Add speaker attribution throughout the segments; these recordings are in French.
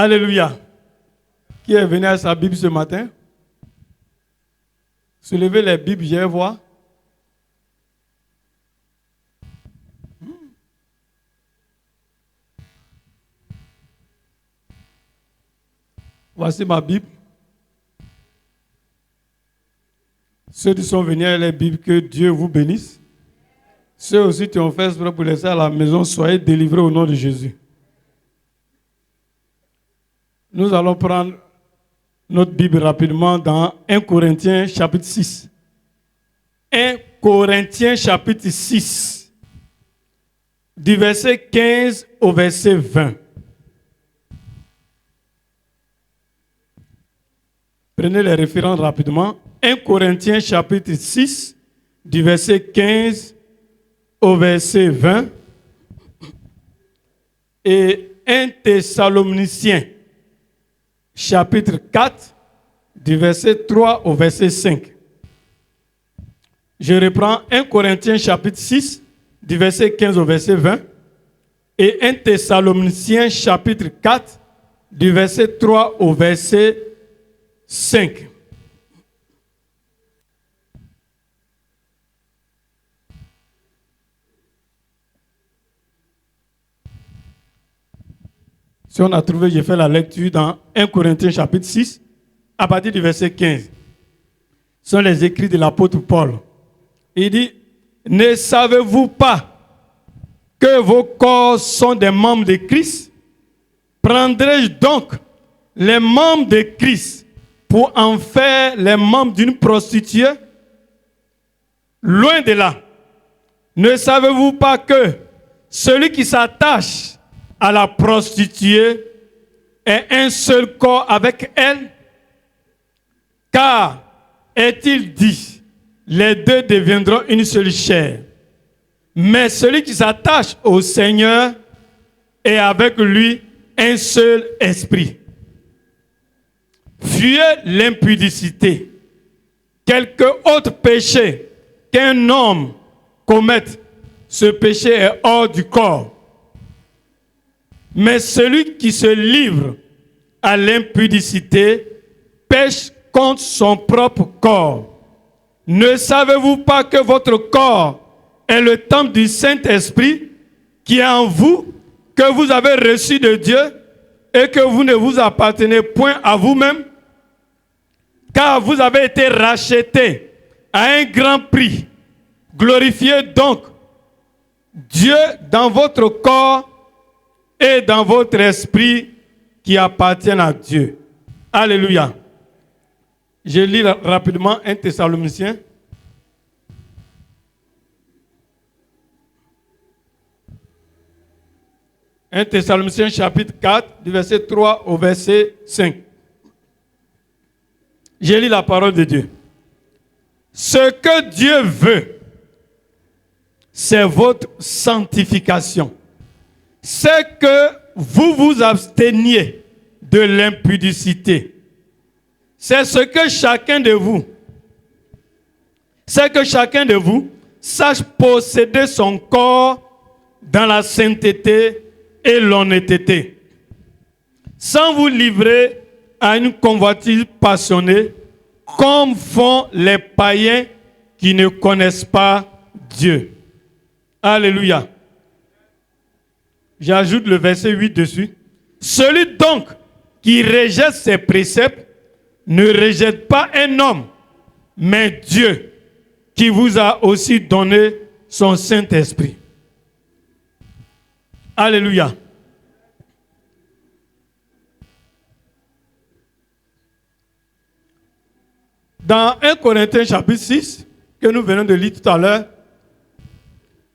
Speaker 1: Alléluia. Qui est venu à sa Bible ce matin? Soulevez les Bibles, je vais voir. Voici ma Bible. Ceux qui sont venus à la Bible, que Dieu vous bénisse. Ceux aussi qui ont fait exprès pour laisser à la maison, soyez délivrés au nom de Jésus. Nous allons prendre notre Bible rapidement dans 1 Corinthiens chapitre 6. 1 Corinthiens chapitre 6, du verset 15 au verset 20. Prenez les références rapidement. 1 Corinthiens chapitre 6, du verset 15 au verset 20. Et 1 Thessaloniciens chapitre 4, du verset 3 au verset 5. Je reprends 1 Corinthiens chapitre 6, du verset 15 au verset 20. Et 1 Thessaloniciens chapitre 4, du verset 3 au verset 5. Si on a trouvé, j'ai fait la lecture dans 1 Corinthiens chapitre 6, à partir du verset 15. Ce sont les écrits de l'apôtre Paul. Il dit, ne savez-vous pas que vos corps sont des membres de Christ? Prendrai-je donc les membres de Christ pour en faire les membres d'une prostituée? Loin de là. Ne savez-vous pas que celui qui s'attache à la prostituée est un seul corps avec elle? Car, est-il dit, les deux deviendront une seule chair. Mais celui qui s'attache au Seigneur est avec lui un seul esprit. Fuyez l'impudicité. Quelque autre péché qu'un homme commette, ce péché est hors du corps. Mais celui qui se livre à l'impudicité pêche contre son propre corps. Ne savez-vous pas que votre corps est le temple du Saint-Esprit qui est en vous, que vous avez reçu de Dieu et que vous ne vous appartenez point à vous-même? Car vous avez été rachetés à un grand prix. Glorifiez donc Dieu dans votre corps et dans votre esprit qui appartiennent à Dieu. Alléluia. Je lis rapidement 1 Thessaloniciens. « 1 Thessaloniciens chapitre 4, du verset 3 au verset 5. Je lis la parole de Dieu. Ce que Dieu veut, c'est votre sanctification. C'est que vous vous absteniez de l'impudicité. C'est que chacun de vous sache posséder son corps dans la sainteté et l'honnêteté, sans vous livrer à une convoitise passionnée, comme font les païens qui ne connaissent pas Dieu. » Alléluia. J'ajoute le verset 8 dessus. « Celui donc qui rejette ses préceptes ne rejette pas un homme, mais Dieu, qui vous a aussi donné son Saint-Esprit. » Alléluia. Dans 1 Corinthiens chapitre 6, que nous venons de lire tout à l'heure,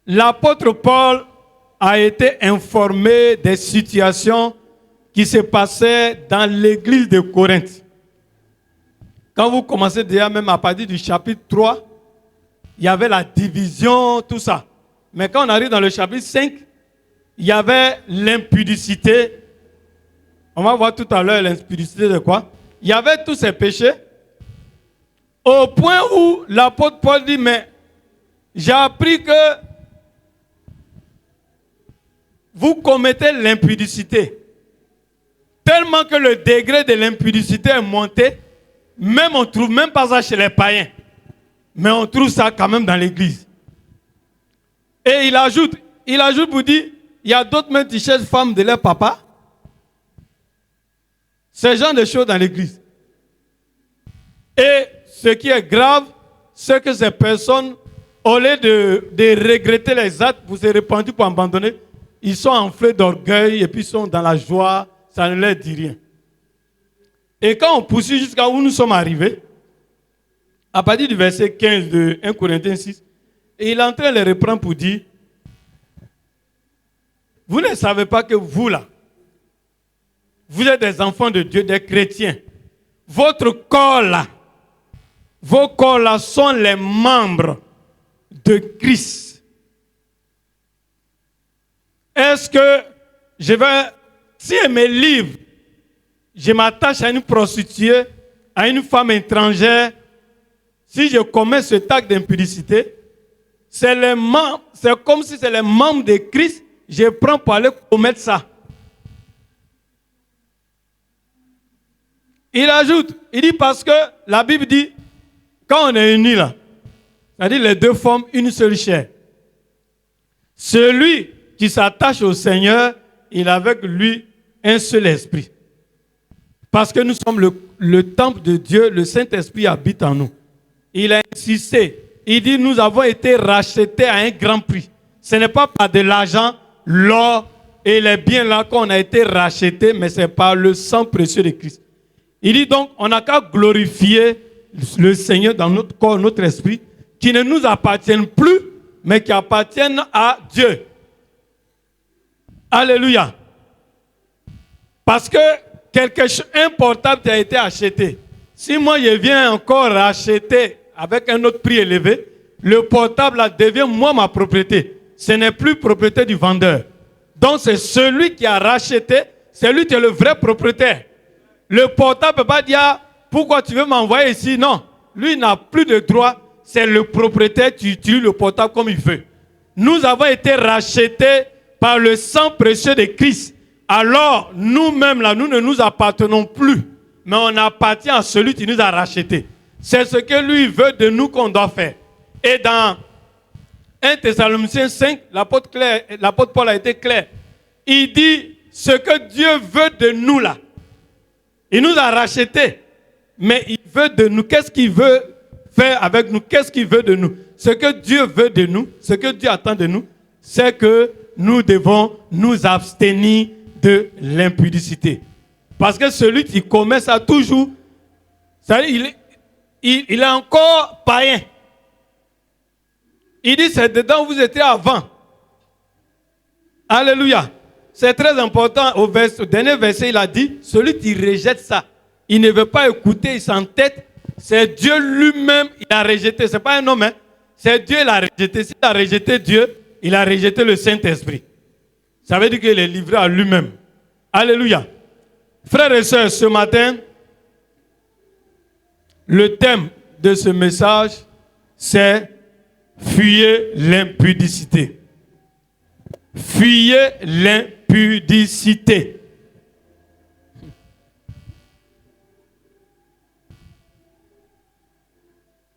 Speaker 1: l'apôtre Paul a été informé des situations qui se passaient dans l'église de Corinthe. Quand vous commencez déjà même à partir du chapitre 3, il y avait la division, tout ça. Mais quand on arrive dans le chapitre 5, il y avait l'impudicité. On va voir tout à l'heure l'impudicité de quoi? Il y avait tous ces péchés. Au point où l'apôtre Paul dit, mais j'ai appris que vous commettez l'impudicité. Tellement tellement que le degré de l'impudicité est monté, même on ne trouve même pas ça chez les païens. Mais on trouve ça quand même dans l'église. Et il ajoute pour dire, il y a d'autres même qui cherchent femmes de leur papa. Ce genre de choses dans l'église. Et ce qui est grave, c'est que ces personnes, au lieu de regretter les actes pour se repentir, pour abandonner, ils sont enflés d'orgueil et puis ils sont dans la joie, ça ne leur dit rien. Et quand on poursuit jusqu'à où nous sommes arrivés, à partir du verset 15 de 1 Corinthiens 6, et il est en train de les reprendre pour dire, vous ne savez pas que vous là, vous êtes des enfants de Dieu, des chrétiens. Votre corps là, vos corps là sont les membres de Christ. Est-ce que si je me livre, je m'attache à une prostituée, à une femme étrangère, si je commets cet acte d'impudicité, c'est comme si c'est les membres de Christ, je prends pour aller commettre ça. Il ajoute, il dit parce que la Bible dit, quand on est unis là, c'est-à-dire les deux forment une seule chair. Celui qui s'attache au Seigneur, il a avec lui un seul esprit. Parce que nous sommes le temple de Dieu, le Saint-Esprit habite en nous. Il a insisté, il dit nous avons été rachetés à un grand prix. Ce n'est pas par de l'argent, l'or et les biens là qu'on a été rachetés, mais c'est par le sang précieux de Christ. Il dit donc, on n'a qu'à glorifier le Seigneur dans notre corps, notre esprit, qui ne nous appartiennent plus, mais qui appartiennent à Dieu. Alléluia. Parce que quelque chose d'importable qui a été acheté. Si moi je viens encore racheter avec un autre prix élevé, le portable là devient moi ma propriété. Ce n'est plus propriété du vendeur. Donc c'est celui qui a racheté, c'est lui qui est le vrai propriétaire. Le portable ne peut pas dire pourquoi tu veux m'envoyer ici. Non, lui n'a plus de droit. C'est le propriétaire qui utilise le portable comme il veut. Nous avons été rachetés par le sang précieux de Christ. Alors nous-mêmes là, nous ne nous appartenons plus, mais on appartient à celui qui nous a rachetés. C'est ce que lui veut de nous qu'on doit faire. Et dans 1 Thessaloniciens 5, l'apôtre Paul a été clair. Il dit ce que Dieu veut de nous là. Il nous a rachetés, mais il veut de nous. Qu'est-ce qu'il veut faire avec nous? Qu'est-ce qu'il veut de nous? Ce que Dieu veut de nous, ce que Dieu attend de nous, c'est que nous devons nous abstenir de l'impudicité. Parce que celui qui commet ça toujours, il est encore païen. Il dit c'est dedans où vous étiez avant. Alléluia. C'est très important. Au dernier verset, il a dit, celui qui rejette ça, il ne veut pas écouter, il s'entête. C'est Dieu lui-même, il a rejeté. Ce n'est pas un homme, hein? C'est Dieu, il a rejeté. S'il a rejeté Dieu, il a rejeté le Saint-Esprit. Ça veut dire qu'il est livré à lui-même. Alléluia. Frères et sœurs, ce matin, le thème de ce message, c'est fuyez l'impudicité. Fuyez l'impudicité.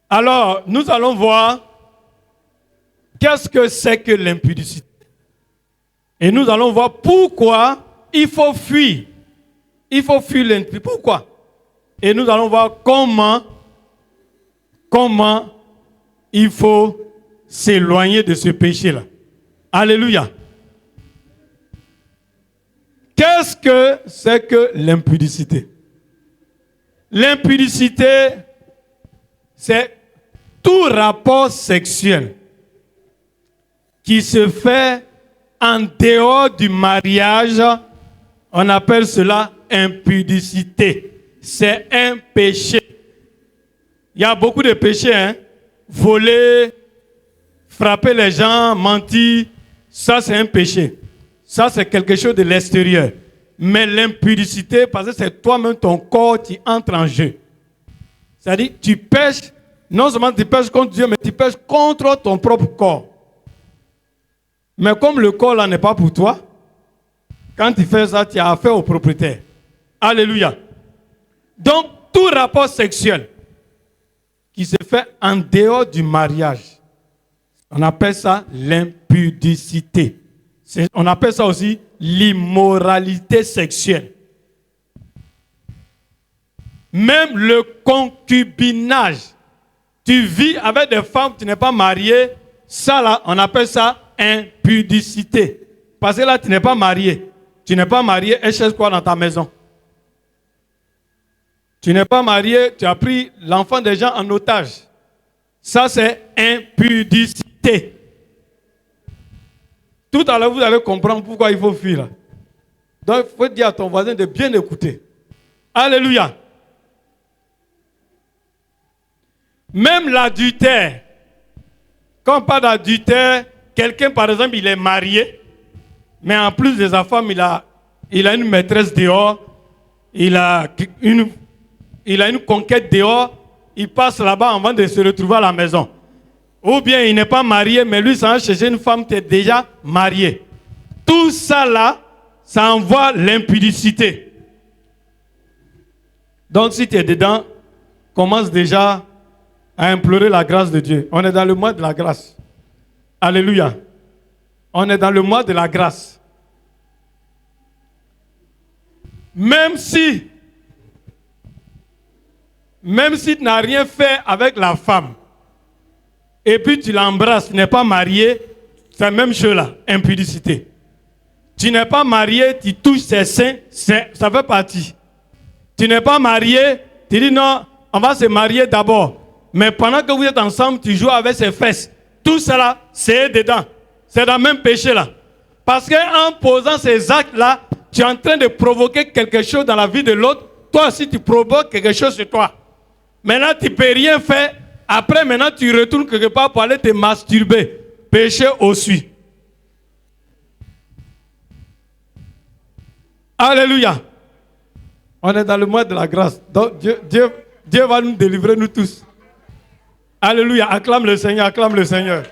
Speaker 1: Alors, nous allons voir qu'est-ce que c'est que l'impudicité. Et nous allons voir pourquoi il faut fuir. Il faut fuir l'impudicité. Pourquoi? Et nous allons voir comment il faut s'éloigner de ce péché-là. Alléluia. Qu'est-ce que c'est que l'impudicité? L'impudicité, c'est tout rapport sexuel qui se fait en dehors du mariage. On appelle cela impudicité. C'est un péché. Il y a beaucoup de péchés, hein? Voler, frapper les gens, mentir, ça c'est un péché. Ça c'est quelque chose de l'extérieur. Mais l'impudicité, parce que c'est toi-même ton corps qui entre en jeu. C'est-à-dire, tu pêches, non seulement tu pêches contre Dieu, mais tu pêches contre ton propre corps. Mais comme le corps là n'est pas pour toi, quand tu fais ça, tu as affaire au propriétaire. Alléluia. Donc, tout rapport sexuel qui se fait en dehors du mariage, on appelle ça l'impudicité. On appelle ça aussi l'immoralité sexuelle. Même le concubinage. Tu vis avec des femmes, tu n'es pas marié, ça là, on appelle ça impudicité. Parce que là, tu n'es pas marié. Tu n'es pas marié, elle cherche quoi dans ta maison? Tu n'es pas marié, tu as pris l'enfant des gens en otage. Ça, c'est impudicité. Tout à l'heure, vous allez comprendre pourquoi il faut fuir. Donc, il faut dire à ton voisin de bien écouter. Alléluia. Même l'adultère. Quand on parle d'adultère, quelqu'un, par exemple, il est marié, mais en plus de sa femme, il a une maîtresse dehors, il a une conquête dehors, il passe là-bas avant de se retrouver à la maison. Ou bien il n'est pas marié, mais lui, ça va chercher une femme qui est déjà mariée. Tout ça là, ça envoie l'impudicité. Donc si tu es dedans, commence déjà à implorer la grâce de Dieu. On est dans le mois de la grâce. Alléluia. On est dans le mois de la grâce. Même si tu n'as rien fait avec la femme, et puis tu l'embrasses, tu n'es pas marié, c'est la même chose là, impudicité. Tu n'es pas marié, tu touches ses seins, ça fait partie. Tu n'es pas marié, tu dis non, on va se marier d'abord. Mais pendant que vous êtes ensemble, tu joues avec ses fesses. Tout cela, c'est dedans. C'est dans le même péché là. Parce qu'en posant ces actes-là, tu es en train de provoquer quelque chose dans la vie de l'autre. Toi aussi, tu provoques quelque chose sur toi. Maintenant, tu ne peux rien faire. Après, maintenant, tu retournes quelque part pour aller te masturber. Péché aussi. Alléluia. On est dans le mois de la grâce. Donc, Dieu va nous délivrer, nous tous. Alléluia. Acclame le Seigneur, acclame le Seigneur.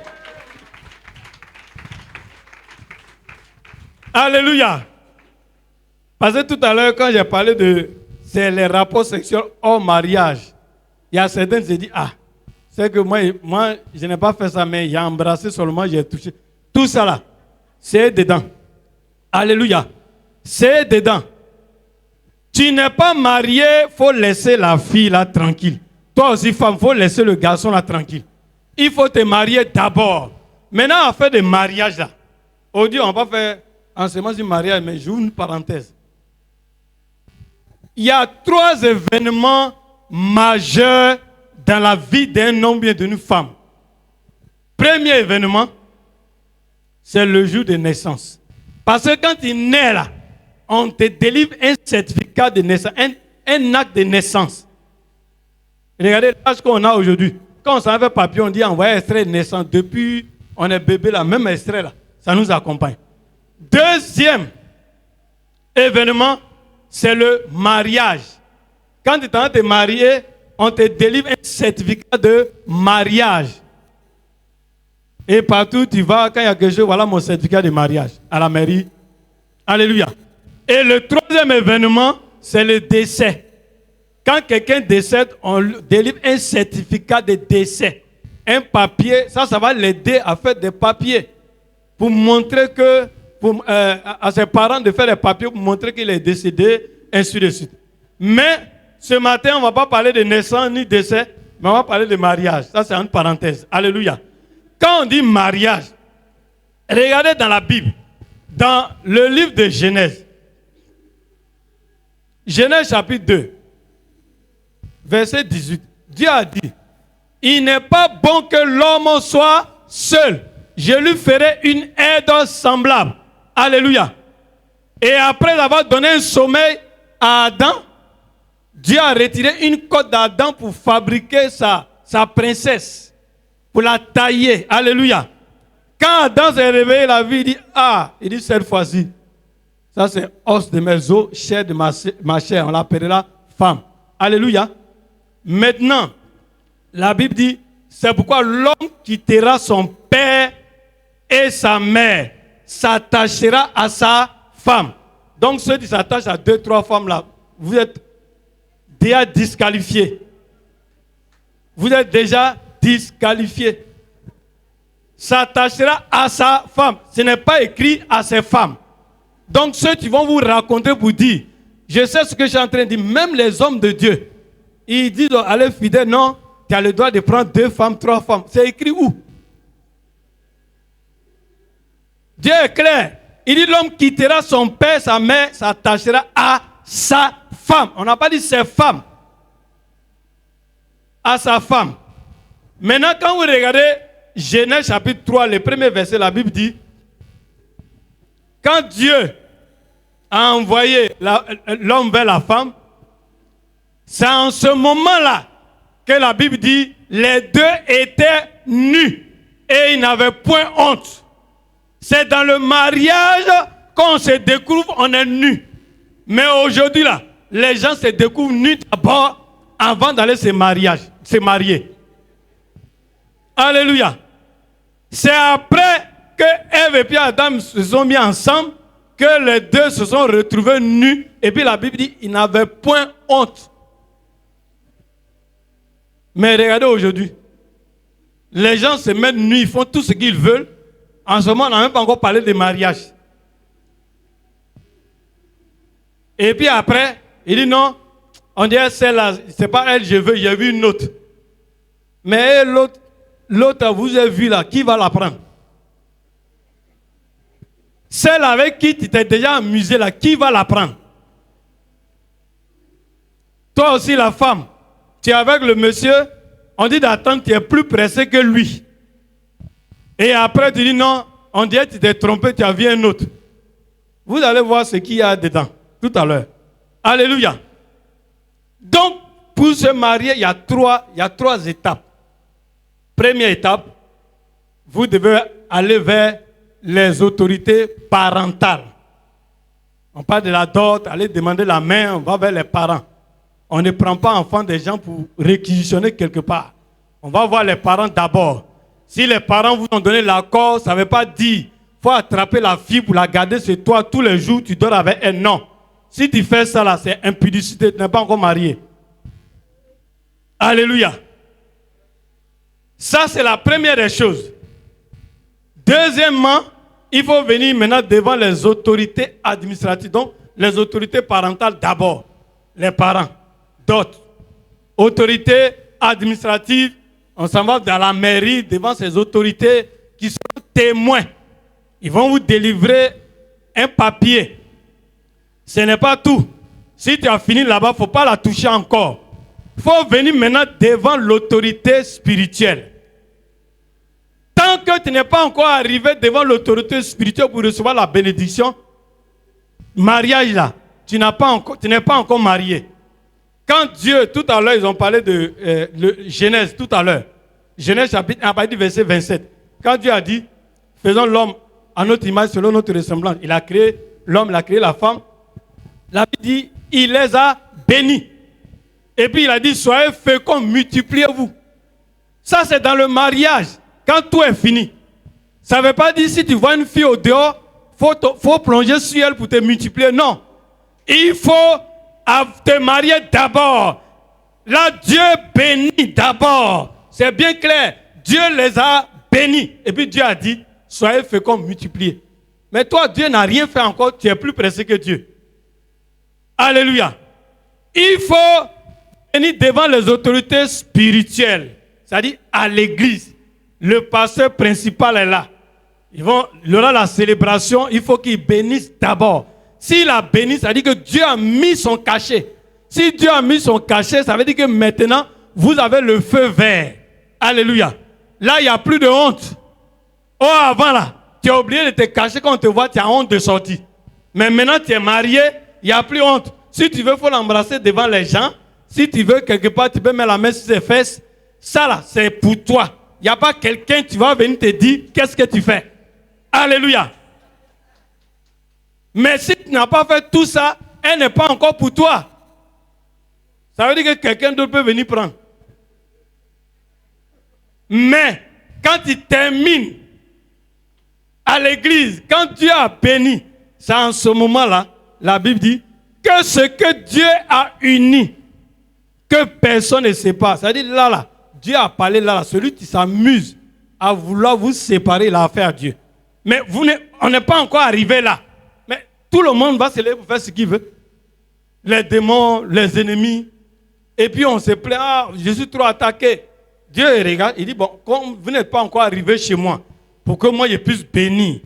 Speaker 1: Alléluia. Parce que tout à l'heure, quand j'ai parlé de c'est les rapports sexuels hors mariage, il y a certains qui se disent, ah, c'est que moi, je n'ai pas fait ça, mais j'ai embrassé seulement, j'ai touché. Tout ça là, c'est dedans. Alléluia. C'est dedans. Tu n'es pas marié, il faut laisser la fille là tranquille. Toi aussi, femme, il faut laisser le garçon là tranquille. Il faut te marier d'abord. Maintenant, on fait des mariages là. On dit, on va faire enseignement du mariage, mais j'ouvre une parenthèse. Il y a 3 événements majeurs dans la vie d'un homme et d'une femme. Premier événement, c'est le jour de naissance. Parce que quand il naît là, on te délivre un certificat de naissance, un acte de naissance. Regardez l'âge qu'on a aujourd'hui. Quand on s'en fait papier, on dit envoyer extrait de naissance. Depuis, on est bébé là, même extrait là, ça nous accompagne. Deuxième événement, c'est le mariage. Quand tu es en train de te marier, on te délivre un certificat de mariage. Et partout tu vas, quand il y a quelque chose, voilà mon certificat de mariage à la mairie. Alléluia. Et le troisième événement, c'est le décès. Quand quelqu'un décède, on délivre un certificat de décès. Un papier, ça va l'aider à faire des papiers. Pour montrer que, à ses parents de faire des papiers pour montrer qu'il est décédé, ainsi de suite. Mais, ce matin, on ne va pas parler de naissance ni décès, mais on va parler de mariage. Ça, c'est une parenthèse. Alléluia. Quand on dit mariage, regardez dans la Bible, dans le livre de Genèse, Genèse chapitre 2, verset 18, Dieu a dit, il n'est pas bon que l'homme soit seul. Je lui ferai une aide semblable. Alléluia. Et après avoir donné un sommeil à Adam, Dieu a retiré une côte d'Adam pour fabriquer sa princesse, pour la tailler. Alléluia. Quand Adam s'est réveillé, la vie, il dit cette fois-ci, ça c'est os de mes os, chair de ma chair, on l'appellera femme. Alléluia. Maintenant, la Bible dit, c'est pourquoi l'homme quittera son père et sa mère, s'attachera à sa femme. Donc ceux qui s'attachent à 2, 3 femmes là, vous êtes déjà disqualifié. Vous êtes déjà disqualifié. S'attachera à sa femme. Ce n'est pas écrit à ses femmes. Donc ceux qui vont vous raconter pour dire, je sais ce que je suis en train de dire, même les hommes de Dieu, ils disent à leurs fidèles, non, tu as le droit de prendre 2 femmes, 3 femmes. C'est écrit où? Dieu est clair. Il dit l'homme quittera son père, sa mère, s'attachera à sa femme. On n'a pas dit ses femmes. À sa femme. Maintenant, quand vous regardez Genèse chapitre 3, le premier verset, la Bible dit, quand Dieu a envoyé l'homme vers la femme, c'est en ce moment-là que la Bible dit, les deux étaient nus et ils n'avaient point honte. C'est dans le mariage qu'on se découvre, on est nu. Mais aujourd'hui là, les gens se découvrent nus d'abord avant d'aller se marier. Alléluia. C'est après que Ève et puis Adam se sont mis ensemble que les deux se sont retrouvés nus. Et puis la Bible dit, ils n'avaient point honte. Mais regardez aujourd'hui, les gens se mettent nus, ils font tout ce qu'ils veulent. En ce moment, on n'a même pas encore parlé de mariage. Et puis après, il dit non, on dirait celle-là, c'est pas elle, je veux, j'ai vu une autre. Mais l'autre, vous avez vu là, qui va la prendre? Celle avec qui tu t'es déjà amusé là, qui va la prendre? Toi aussi, la femme, tu es avec le monsieur, on dit d'attendre, tu es plus pressé que lui. Et après, tu dis non, on dirait que tu t'es trompé, tu as vu un autre. Vous allez voir ce qu'il y a dedans, tout à l'heure. Alléluia. Donc, pour se marier, il y a trois étapes. Première étape, vous devez aller vers les autorités parentales. On parle de la dot, aller demander la main, on va vers les parents. On ne prend pas enfant des gens pour réquisitionner quelque part. On va voir les parents d'abord. Si les parents vous ont donné l'accord, ça ne veut pas dire qu'il faut attraper la fille pour la garder chez toi tous les jours, tu dors avec elle. Non. Si tu fais ça là, c'est impudicité, tu n'es pas encore marié. Alléluia. Ça, c'est la première des choses. Deuxièmement, il faut venir maintenant devant les autorités administratives. Donc, les autorités parentales d'abord. Les parents. D'autres. Autorités administratives. On s'en va dans la mairie devant ces autorités qui sont témoins. Ils vont vous délivrer un papier. Ce n'est pas tout. Si tu as fini là-bas, il ne faut pas la toucher encore. Il faut venir maintenant devant l'autorité spirituelle. Tant que tu n'es pas encore arrivé devant l'autorité spirituelle pour recevoir la bénédiction, mariage là, tu n'es pas encore marié. Quand Dieu, tout à l'heure, ils ont parlé de Genèse, tout à l'heure. Genèse chapitre 1, à partir du verset 27. Quand Dieu a dit, faisons l'homme à notre image, selon notre ressemblance. Il a créé l'homme, il a créé la femme. La Bible dit, il les a bénis. Et puis il a dit, soyez féconds, multipliez-vous. Ça, c'est dans le mariage, quand tout est fini. Ça ne veut pas dire, si tu vois une fille au dehors, faut plonger sur elle pour te multiplier. Non. Il faut te marier d'abord. Là, Dieu bénit d'abord. C'est bien clair. Dieu les a bénis. Et puis Dieu a dit, soyez féconds, multipliez. Mais toi, Dieu n'a rien fait encore. Tu es plus pressé que Dieu. Alléluia. Il faut venir devant les autorités spirituelles. C'est-à-dire à l'église. Le pasteur principal est là. Il y aura la célébration. Il faut qu'il bénisse d'abord. S'il a béni, ça veut dire que Dieu a mis son cachet. Si Dieu a mis son cachet, ça veut dire que maintenant, vous avez le feu vert. Alléluia. Là, il n'y a plus de honte. Oh, avant là, tu as oublié de te cacher quand on te voit, tu as honte de sortir. Mais maintenant, tu es marié, il n'y a plus honte. Si tu veux, il faut l'embrasser devant les gens. Si tu veux, quelque part, tu peux mettre la main sur ses fesses. Ça là, c'est pour toi. Il n'y a pas quelqu'un qui va venir te dire, qu'est-ce que tu fais? Alléluia. Mais si tu n'as pas fait tout ça, elle n'est pas encore pour toi. Ça veut dire que quelqu'un d'autre peut venir prendre. Mais quand tu termines à l'église, quand Dieu a béni, c'est en ce moment-là, la Bible dit, que ce que Dieu a uni, que personne ne sépare. C'est-à-dire là, Dieu a parlé là, celui qui s'amuse à vouloir vous séparer, il a affaire à Dieu. Mais on n'est pas encore arrivé là. Mais tout le monde va se lever pour faire ce qu'il veut. Les démons, les ennemis. Et puis on se plaint, je suis trop attaqué. Dieu regarde, il dit, bon, comme vous n'êtes pas encore arrivé chez moi, pour que moi je puisse bénir,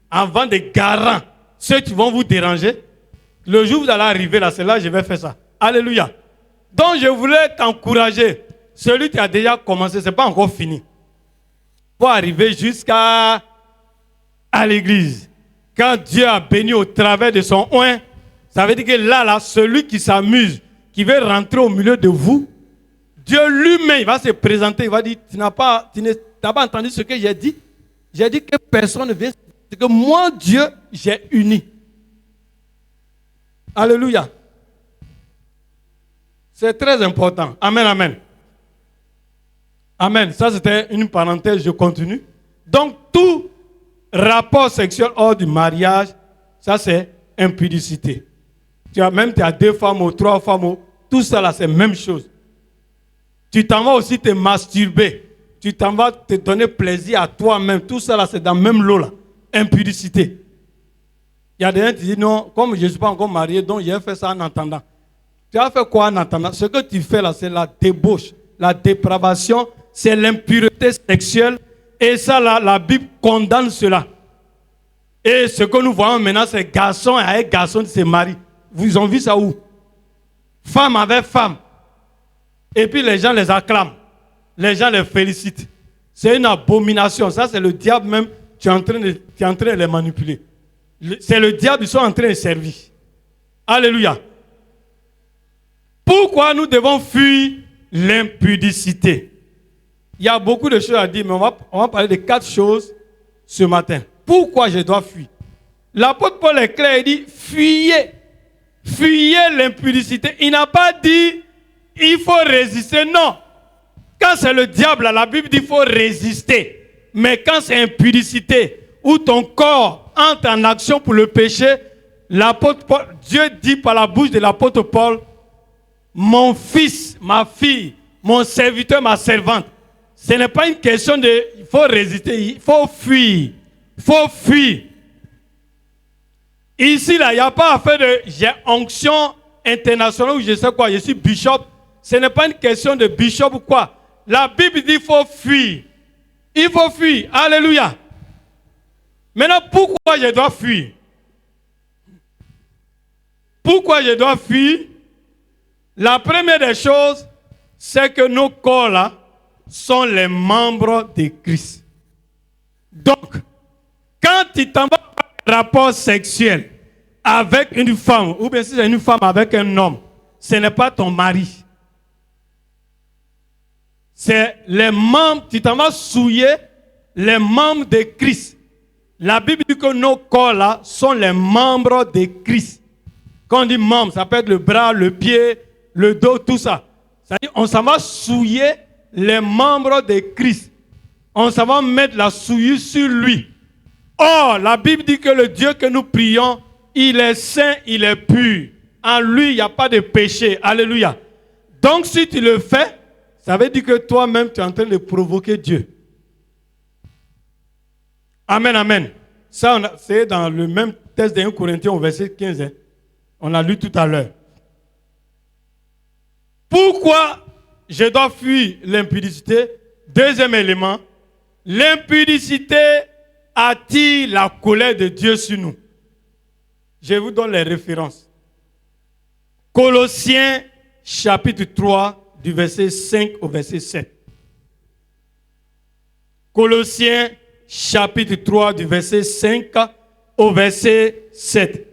Speaker 1: avant des garants, ceux qui vont vous déranger, le jour où vous allez arriver là, c'est là que je vais faire ça. Alléluia. Donc je voulais t'encourager. Celui qui a déjà commencé, ce n'est pas encore fini. Pour arriver jusqu'à l'église. Quand Dieu a béni au travers de son oint, ça veut dire que là, celui qui s'amuse, qui veut rentrer au milieu de vous, Dieu lui-même, il va se présenter, il va dire, tu n'as pas entendu ce que j'ai dit? J'ai dit que personne ne vient, c'est que moi, Dieu, j'ai uni. Alléluia. C'est très important. Amen, amen. Amen. Ça, c'était une parenthèse, je continue. Donc, tout rapport sexuel hors du mariage, ça, c'est impudicité. Tu as 2 femmes ou 3 femmes, tout ça, là, c'est la même chose. Tu t'en vas aussi te masturber. Tu t'en vas te donner plaisir à toi-même. Tout ça, là, c'est dans le même lot, là. Impudicité. Il y a des gens qui disent, non, comme je ne suis pas encore marié, donc j'ai fait ça en entendant. Tu as fait quoi en attendant? Ce que tu fais là, c'est la débauche, la dépravation, c'est l'impureté sexuelle. Et ça, là, la Bible condamne cela. Et ce que nous voyons maintenant, c'est garçon avec garçon qui se marient. Vous ont vu ça où? Femme avec femme. Et puis les gens les acclament. Les gens les félicitent. C'est une abomination. Ça, c'est le diable même. Tu es en train de les manipuler. C'est le diable, ils sont en train de servir. Alléluia. Pourquoi nous devons fuir l'impudicité? Il y a beaucoup de choses à dire, mais on va parler de 4 choses ce matin. Pourquoi je dois fuir? L'apôtre Paul est clair, il dit, fuyez. Fuyez l'impudicité. Il n'a pas dit, il faut résister. Non. Quand c'est le diable, la Bible dit, il faut résister. Mais quand c'est impudicité, où ton corps entre en action pour le péché, l'apôtre Paul, Dieu dit par la bouche de l'apôtre Paul, mon fils, ma fille, mon serviteur, ma servante. Ce n'est pas une question de, il faut résister, il faut fuir. Il faut fuir. Ici, là, il n'y a pas affaire de, j'ai onction internationale ou je sais quoi, je suis bishop. Ce n'est pas une question de bishop ou quoi. La Bible dit qu'il faut fuir. Il faut fuir. Alléluia. Maintenant, pourquoi je dois fuir? Pourquoi je dois fuir? La première des choses, c'est que nos corps là sont les membres de Christ. Donc, quand tu t'en vas par un rapport sexuel avec une femme, ou bien si c'est une femme avec un homme, ce n'est pas ton mari. C'est les membres, tu t'en vas souiller les membres de Christ. La Bible dit que nos corps là sont les membres de Christ. Quand on dit membres, ça peut être le bras, le pied, le dos, tout ça. C'est-à-dire on s'en va souiller les membres de Christ. On s'en va mettre la souillure sur lui. Or, la Bible dit que le Dieu que nous prions, il est saint, il est pur. En lui, il n'y a pas de péché. Alléluia. Donc, si tu le fais, ça veut dire que toi-même, tu es en train de provoquer Dieu. Amen, amen. Ça, c'est dans le même texte de 1 Corinthiens au verset 15. Hein. On l'a lu tout à l'heure. Pourquoi je dois fuir l'impudicité? Deuxième élément, l'impudicité attire la colère de Dieu sur nous. Je vous donne les références. Colossiens chapitre 3 du verset 5 au verset 7. Colossiens chapitre 3 du verset 5 au verset 7.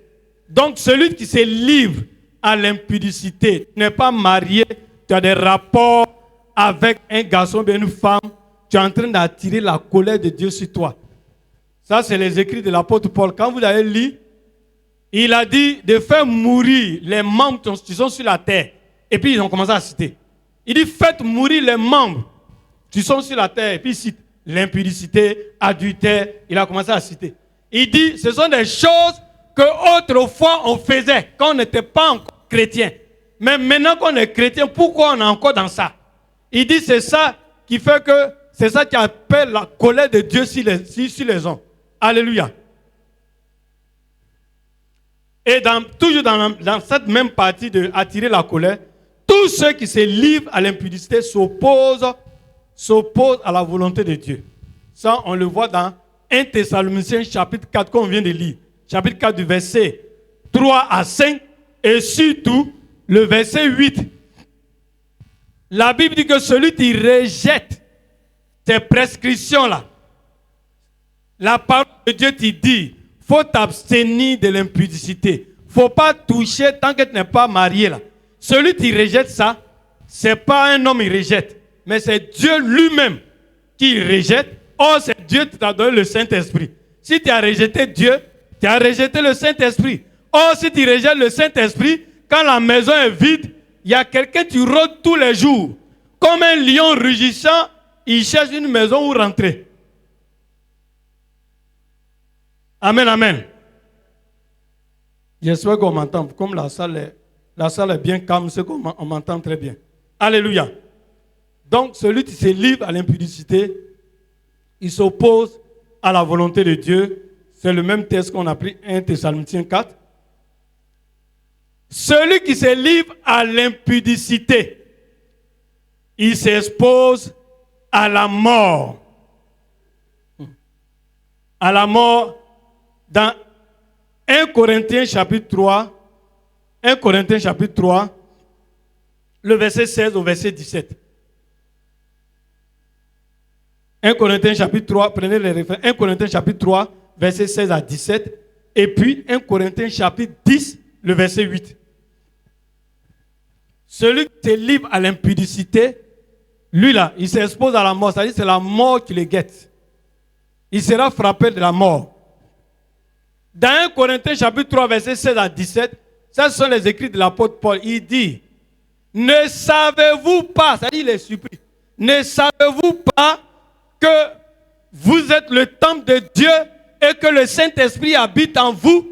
Speaker 1: Donc celui qui se livre à l'impudicité, tu n'es pas marié, tu as des rapports avec un garçon ou une femme, tu es en train d'attirer la colère de Dieu sur toi. Ça, c'est les écrits de l'apôtre Paul. Quand vous avez lu, il a dit de faire mourir les membres qui sont sur la terre. Et puis, ils ont commencé à citer. Il dit, faites mourir les membres qui sont sur la terre. Et puis, il cite l'impudicité, adultère. Il a commencé à citer. Il dit, ce sont des choses qu'autrefois on faisait quand on n'était pas encore chrétien. Mais maintenant qu'on est chrétien, pourquoi on est encore dans ça? Il dit c'est ça qui fait que c'est ça qui appelle la colère de Dieu sur les hommes. Alléluia. Et toujours dans cette même partie de attirer la colère, tous ceux qui se livrent à l'impudicité s'opposent à la volonté de Dieu. Ça, on le voit dans 1 Thessaloniciens chapitre 4 qu'on vient de lire. Chapitre 4 du verset 3 à 5 et surtout le verset 8. La Bible dit que celui qui rejette ces prescriptions-là, la parole de Dieu te dit, il faut t'abstenir de l'impudicité. Il ne faut pas toucher tant que tu n'es pas marié là. Celui qui rejette ça, ce n'est pas un homme qui rejette, mais c'est Dieu lui-même qui rejette. Or, c'est Dieu qui t'a donné le Saint-Esprit. Si tu as rejeté Dieu, tu as rejeté le Saint-Esprit. Or, si tu rejettes le Saint-Esprit, quand la maison est vide, il y a quelqu'un qui rôde tous les jours. Comme un lion rugissant, il cherche une maison où rentrer. Amen, amen. J'espère qu'on m'entend. Comme la salle est bien calme, c'est qu'on m'entend très bien. Alléluia. Donc, celui qui se livre à l'impudicité, il s'oppose à la volonté de Dieu. C'est le même texte qu'on a pris 1 Thessaloniciens 4. Celui qui se livre à l'impudicité, il s'expose à la mort. À la mort. Dans 1 Corinthiens chapitre 3, le verset 16 au verset 17. 1 Corinthiens chapitre 3, prenez les références. 1 Corinthiens chapitre 3, verset 16 à 17. Et puis 1 Corinthiens chapitre 10, le verset 8. Celui qui se livre à l'impudicité, lui là, il s'expose à la mort. C'est-à-dire que c'est la mort qui le guette. Il sera frappé de la mort. Dans 1 Corinthiens chapitre 3, verset 16 à 17, ça ce sont les écrits de l'apôtre Paul. Il dit, ne savez-vous pas, c'est-à-dire il les supplie, ne savez-vous pas que vous êtes le temple de Dieu et que le Saint-Esprit habite en vous?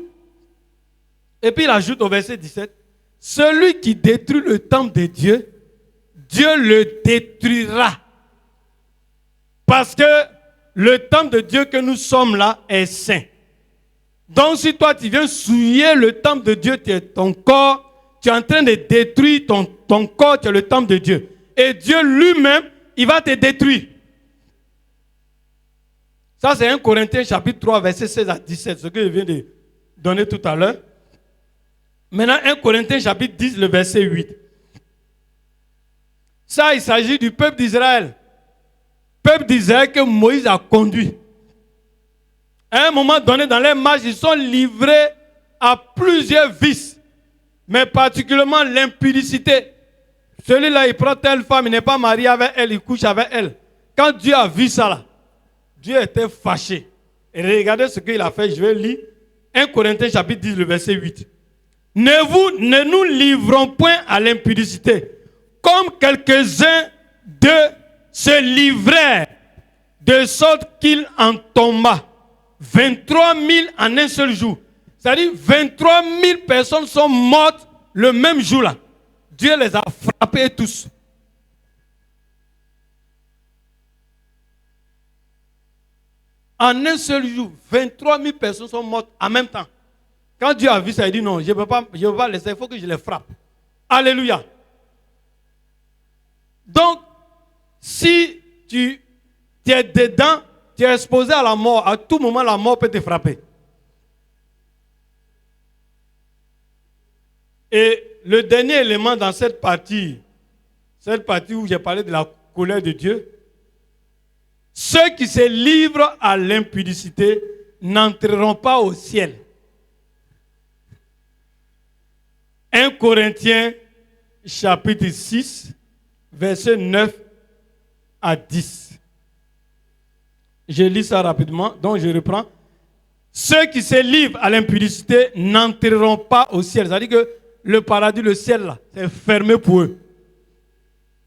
Speaker 1: Et puis il ajoute au verset 17, celui qui détruit le temple de Dieu, Dieu le détruira. Parce que le temple de Dieu que nous sommes là est saint. Donc si toi tu viens souiller le temple de Dieu, ton corps, tu es en train de détruire ton corps, tu es le temple de Dieu. Et Dieu lui-même, il va te détruire. Ça c'est 1 Corinthiens chapitre 3, verset 16 à 17, ce que je viens de donner tout à l'heure. Maintenant 1 Corinthiens chapitre 10, le verset 8. Ça, il s'agit du peuple d'Israël. Peuple d'Israël que Moïse a conduit. À un moment donné, dans les marches, ils sont livrés à plusieurs vices, mais particulièrement l'impudicité. Celui-là, il prend telle femme, il n'est pas marié avec elle, il couche avec elle. Quand Dieu a vu ça, là, Dieu était fâché. Et regardez ce qu'il a fait, je vais lire 1 Corinthiens chapitre 10, le verset 8. Ne nous livrons point à l'impudicité, comme quelques-uns d'eux se livrèrent, de sorte qu'il en tomba 23 000 en un seul jour. C'est-à-dire 23 000 personnes sont mortes le même jour-là. Dieu les a frappés tous. En un seul jour, 23 000 personnes sont mortes en même temps. Quand Dieu a vu ça, il dit non, je ne peux pas laisser, il faut que je les frappe. Alléluia. Donc, si tu es dedans, tu es exposé à la mort. À tout moment, la mort peut te frapper. Et le dernier élément dans cette partie où j'ai parlé de la colère de Dieu, ceux qui se livrent à l'impudicité n'entreront pas au ciel. 1 Corinthiens chapitre 6, verset 9 à 10. Je lis ça rapidement, donc je reprends. Ceux qui se livrent à l'impudicité n'entreront pas au ciel. C'est-à-dire que le paradis, le ciel, là, c'est fermé pour eux.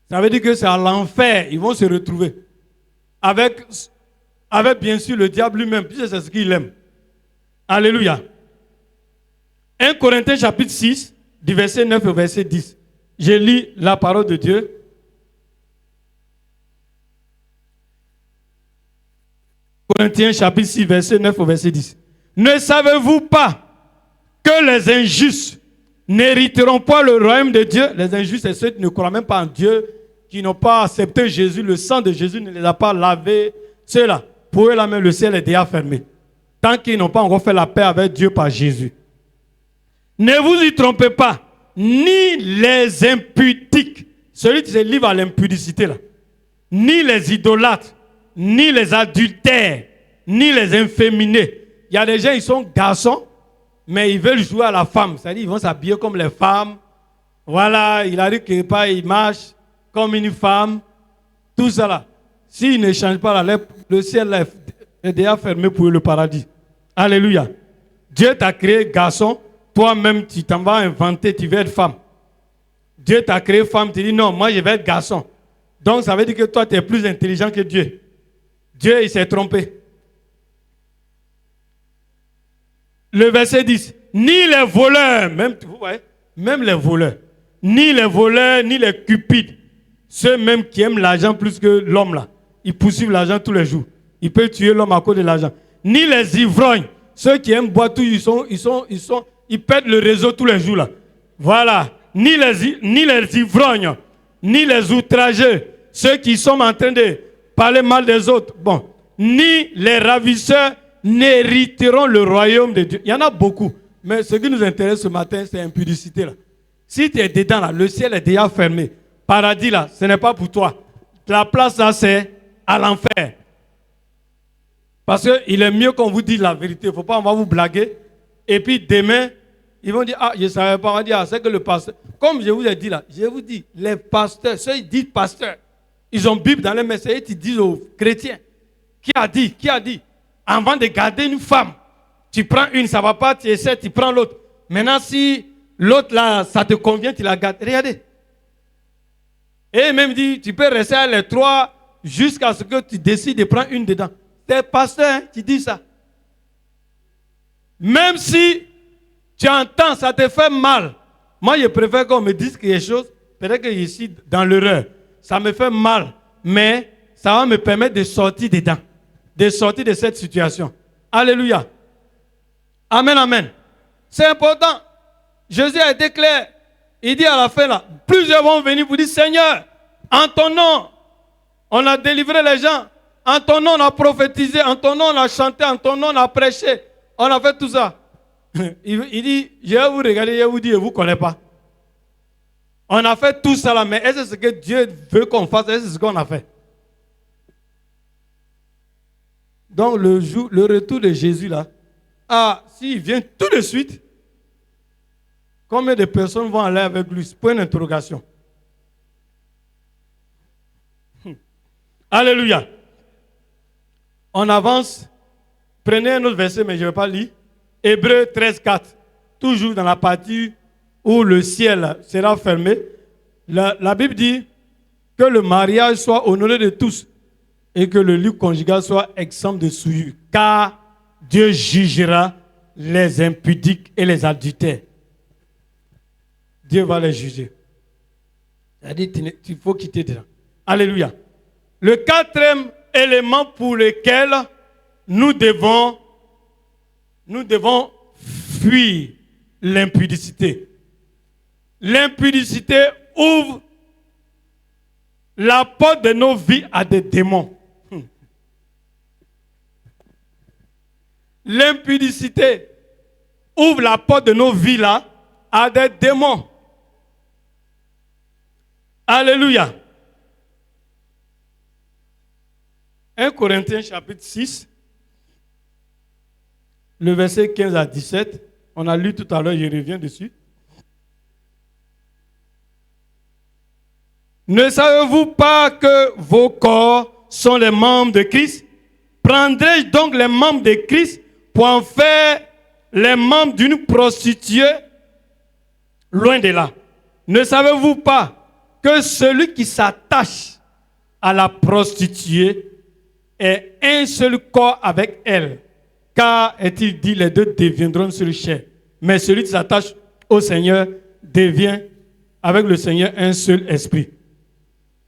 Speaker 1: Ça veut dire que c'est à l'enfer, ils vont se retrouver. Avec bien sûr le diable lui-même, puisque c'est ce qu'il aime. Alléluia. Corinthiens chapitre 6, du verset 9 au verset 10. Je lis la parole de Dieu. Corinthiens chapitre 6, verset 9 au verset 10. Ne savez-vous pas que les injustes n'hériteront pas le royaume de Dieu? Les injustes, c'est ceux qui ne croient même pas en Dieu, qui n'ont pas accepté Jésus. Le sang de Jésus ne les a pas lavés. Ceux-là, pour eux, là même, le ciel est déjà fermé. Tant qu'ils n'ont pas encore fait la paix avec Dieu par Jésus. Ne vous y trompez pas, ni les impudiques, celui qui se livre à l'impudicité là, ni les idolâtres, ni les adultères, ni les inféminés. Il y a des gens, ils sont garçons, mais ils veulent jouer à la femme. C'est-à-dire, ils vont s'habiller comme les femmes. Voilà, il arrive quelque part, il marche comme une femme. Tout ça là. S'ils ne changent pas la lettre, le ciel est déjà fermé pour eux, le paradis. Alléluia. Dieu t'a créé garçon. Toi-même, tu t'en vas inventer, tu veux être femme. Dieu t'a créé femme, tu dis non, moi je vais être garçon. Donc ça veut dire que toi, tu es plus intelligent que Dieu. Dieu, il s'est trompé. Le verset 10. Ni les voleurs, vous voyez, même les voleurs, ni les cupides, ceux même qui aiment l'argent plus que l'homme là, ils poursuivent l'argent tous les jours. Ils peuvent tuer l'homme à cause de l'argent. Ni les ivrognes, ceux qui aiment boire tout, ils perdent le réseau tous les jours là. Voilà. Ni les ivrognes, ni les outrageux, ceux qui sont en train de parler mal des autres. Bon. Ni les ravisseurs n'hériteront le royaume de Dieu. Il y en a beaucoup. Mais ce qui nous intéresse ce matin, c'est l'impudicité là. Si tu es dedans là, le ciel est déjà fermé. Paradis là, ce n'est pas pour toi. La place là, c'est à l'enfer. Parce qu'il est mieux qu'on vous dise la vérité. Il ne faut pas, on va vous blaguer. Et puis demain, ils vont dire, ah, je ne savais pas. On va dire, ah, c'est que le pasteur. Comme je vous ai dit là, je vous dis, les pasteurs, ceux qui disent pasteurs, ils ont Bible dans les messages, ils disent aux chrétiens. Qui a dit, avant de garder une femme, tu prends une, ça ne va pas, tu essaies, tu prends l'autre. Maintenant, si l'autre là, ça te convient, tu la gardes. Regardez. Et même dit, tu peux rester à les trois jusqu'à ce que tu décides de prendre une dedans. C'est pasteur hein, qui dit ça. Même si tu entends, ça te fait mal. Moi, je préfère qu'on me dise quelque chose, peut-être que je suis dans l'erreur. Ça me fait mal, mais ça va me permettre de sortir dedans, de sortir de cette situation. Alléluia. Amen, amen. C'est important. Jésus a été clair. Il dit à la fin, là, plusieurs vont venir vous dire, Seigneur, en ton nom, on a délivré les gens. En ton nom, on a prophétisé. En ton nom, on a chanté. En ton nom, on a prêché. On a fait tout ça. Il dit, je vais vous regarder, je vais vous dire, je ne vous connais pas. On a fait tout ça là, mais est-ce que ce que Dieu veut qu'on fasse? Est-ce que c'est ce qu'on a fait? Donc le retour de Jésus là, s'il vient tout de suite, combien de personnes vont aller avec lui? Point d'interrogation. Alléluia. On avance. Prenez un autre verset, mais je ne vais pas lire. Hébreux 13, 4. Toujours dans la partie où le ciel sera fermé. La Bible dit que le mariage soit honoré de tous et que le lit conjugal soit exempt de souillure. Car Dieu jugera les impudiques et les adultères. Dieu va les juger. C'est-à-dire qu'il faut quitter dedans. Alléluia. Le quatrième élément pour lequel nous devons fuir l'impudicité. L'impudicité ouvre la porte de nos vies à des démons. L'impudicité ouvre la porte de nos vies là à des démons. Alléluia. 1 Corinthiens chapitre 6, le verset 15 à 17. On a lu tout à l'heure, je reviens dessus. Ne savez-vous pas que vos corps sont les membres de Christ? Prendrai-je donc les membres de Christ pour en faire les membres d'une prostituée? Loin de là. Ne savez-vous pas que celui qui s'attache à la prostituée est un seul corps avec elle? Car, est-il dit, les deux deviendront une seule chair. Mais celui qui s'attache au Seigneur devient avec le Seigneur un seul esprit.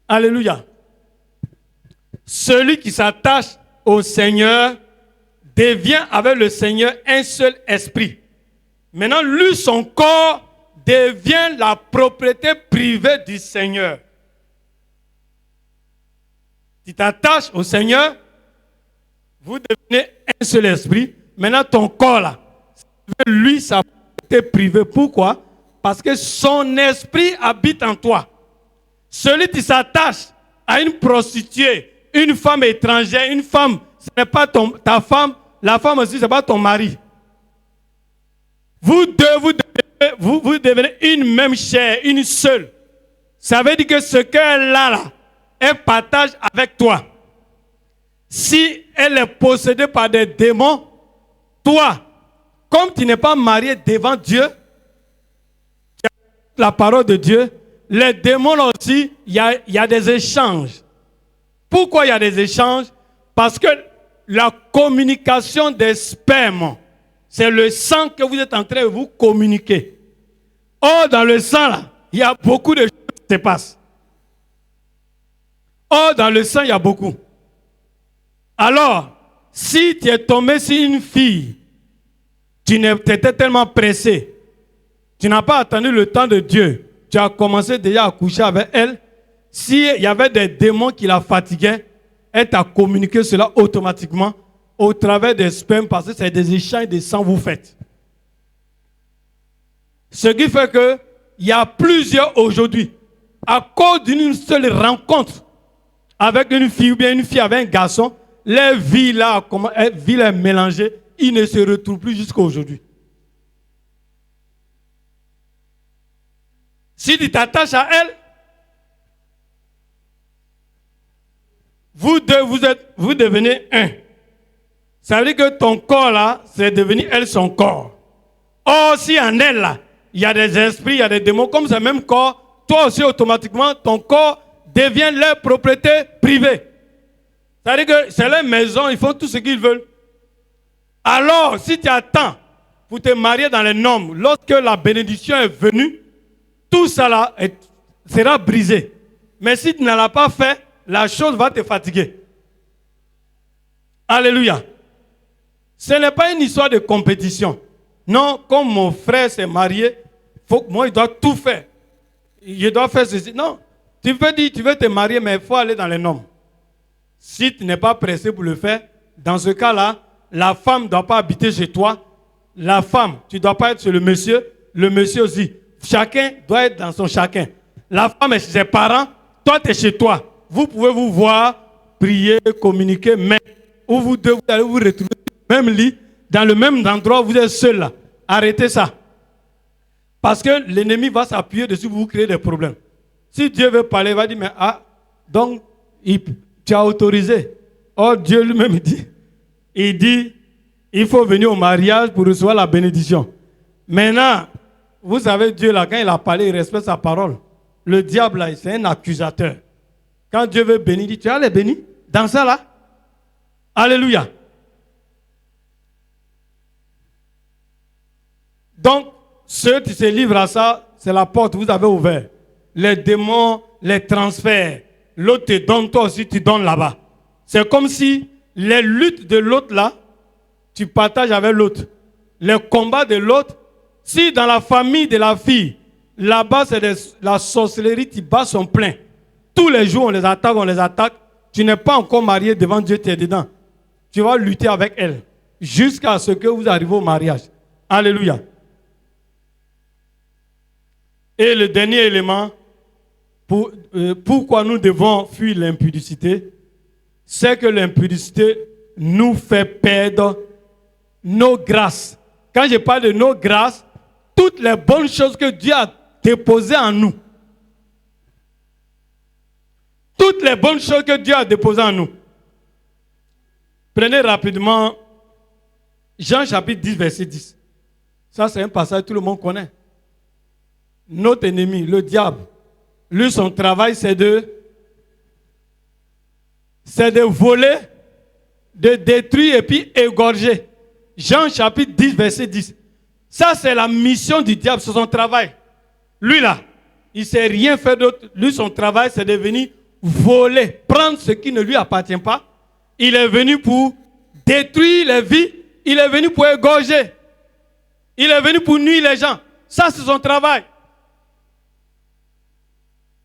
Speaker 1: Alléluia. Celui qui s'attache au Seigneur devient avec le Seigneur un seul esprit. Maintenant, lui, son corps devient la propriété privée du Seigneur. Tu t'attaches au Seigneur, vous devenez un seul esprit. Maintenant, ton corps là, lui, sa propriété privée. Pourquoi? Parce que son esprit habite en toi. Celui qui s'attache à une prostituée, une femme étrangère, une femme, ce n'est pas ta femme, la femme aussi, ce n'est pas ton mari. Vous deux, vous devenez une même chair, une seule. Ça veut dire que ce qu'elle a là, elle partage avec toi. Si elle est possédée par des démons, toi, comme tu n'es pas marié devant Dieu, la parole de Dieu, les démons là aussi, il y a des échanges. Pourquoi il y a des échanges? Parce que la communication des spermes, c'est le sang que vous êtes en train de vous communiquer. Or, dans le sang là, il y a beaucoup de choses qui se passent. Or, dans le sang, il y a beaucoup. Alors, si tu es tombé sur une fille, tu étais tellement pressé, tu n'as pas attendu le temps de Dieu, tu as commencé déjà à coucher avec elle. S'il y avait des démons qui la fatiguaient, elle t'a communiqué cela automatiquement au travers des spermes parce que c'est des échanges de sang que vous faites. Ce qui fait qu'il y a plusieurs aujourd'hui, à cause d'une seule rencontre avec une fille ou bien une fille avec un garçon, les vies là, mélangées, ils ne se retrouvent plus jusqu'à aujourd'hui. Si tu t'attaches à elle, vous deux, vous devenez un. Ça veut dire que ton corps là, c'est devenu elle son corps. Or, si en elle là, il y a des esprits, il y a des démons, comme c'est le même corps, toi aussi automatiquement, ton corps devient leur propriété privée. Ça veut dire que c'est leur maison, ils font tout ce qu'ils veulent. Alors, si tu attends pour te marier dans les normes, lorsque la bénédiction est venue, tout ça là sera brisé. Mais si tu ne l'as pas fait, la chose va te fatiguer. Alléluia. Ce n'est pas une histoire de compétition. Non, comme mon frère s'est marié, moi, il doit tout faire. Il doit faire ceci. Non, tu veux dire, tu veux te marier, mais il faut aller dans les normes. Si tu n'es pas pressé pour le faire, dans ce cas-là, la femme ne doit pas habiter chez toi. La femme, tu ne dois pas être chez le monsieur aussi. Chacun doit être dans son chacun. La femme est chez ses parents, toi tu es chez toi. Vous pouvez vous voir, prier, communiquer, mais où vous deux, vous allez vous retrouver dans le même lit, dans le même endroit, vous êtes seuls là. Arrêtez ça. Parce que l'ennemi va s'appuyer dessus pour vous créer des problèmes. Si Dieu veut parler, il va dire, mais donc tu as autorisé. Or Dieu lui-même il dit, il faut venir au mariage pour recevoir la bénédiction. Maintenant, vous savez, Dieu là, quand il a parlé, il respecte sa parole. Le diable là, c'est un accusateur. Quand Dieu veut bénir, il dit, tu as les bénis dans ça là. Alléluia. Donc, ceux qui se livrent à ça, c'est la porte que vous avez ouverte. Les démons, les transferts. L'autre te donne, toi aussi tu donnes là-bas. C'est comme si les luttes de l'autre là, tu partages avec l'autre. Les combats de l'autre, si dans la famille de la fille, là-bas c'est la sorcellerie qui bat son plein. Tous les jours on les attaque. Tu n'es pas encore marié devant Dieu, tu es dedans. Tu vas lutter avec elle jusqu'à ce que vous arrivez au mariage. Alléluia. Et le dernier élément, pourquoi nous devons fuir l'impudicité, c'est que l'impudicité nous fait perdre nos grâces. Quand je parle de nos grâces, toutes les bonnes choses que Dieu a déposées en nous. Toutes les bonnes choses que Dieu a déposées en nous. Prenez rapidement Jean chapitre 10, verset 10. Ça, c'est un passage que tout le monde connaît. Notre ennemi, le diable, lui, son travail, c'est de voler, de détruire et puis égorger. Jean chapitre 10, verset 10. Ça, c'est la mission du diable, c'est son travail. Lui, là, il ne sait rien faire d'autre. Lui, son travail, c'est de venir voler, prendre ce qui ne lui appartient pas. Il est venu pour détruire les vies. Il est venu pour égorger. Il est venu pour nuire les gens. Ça, c'est son travail.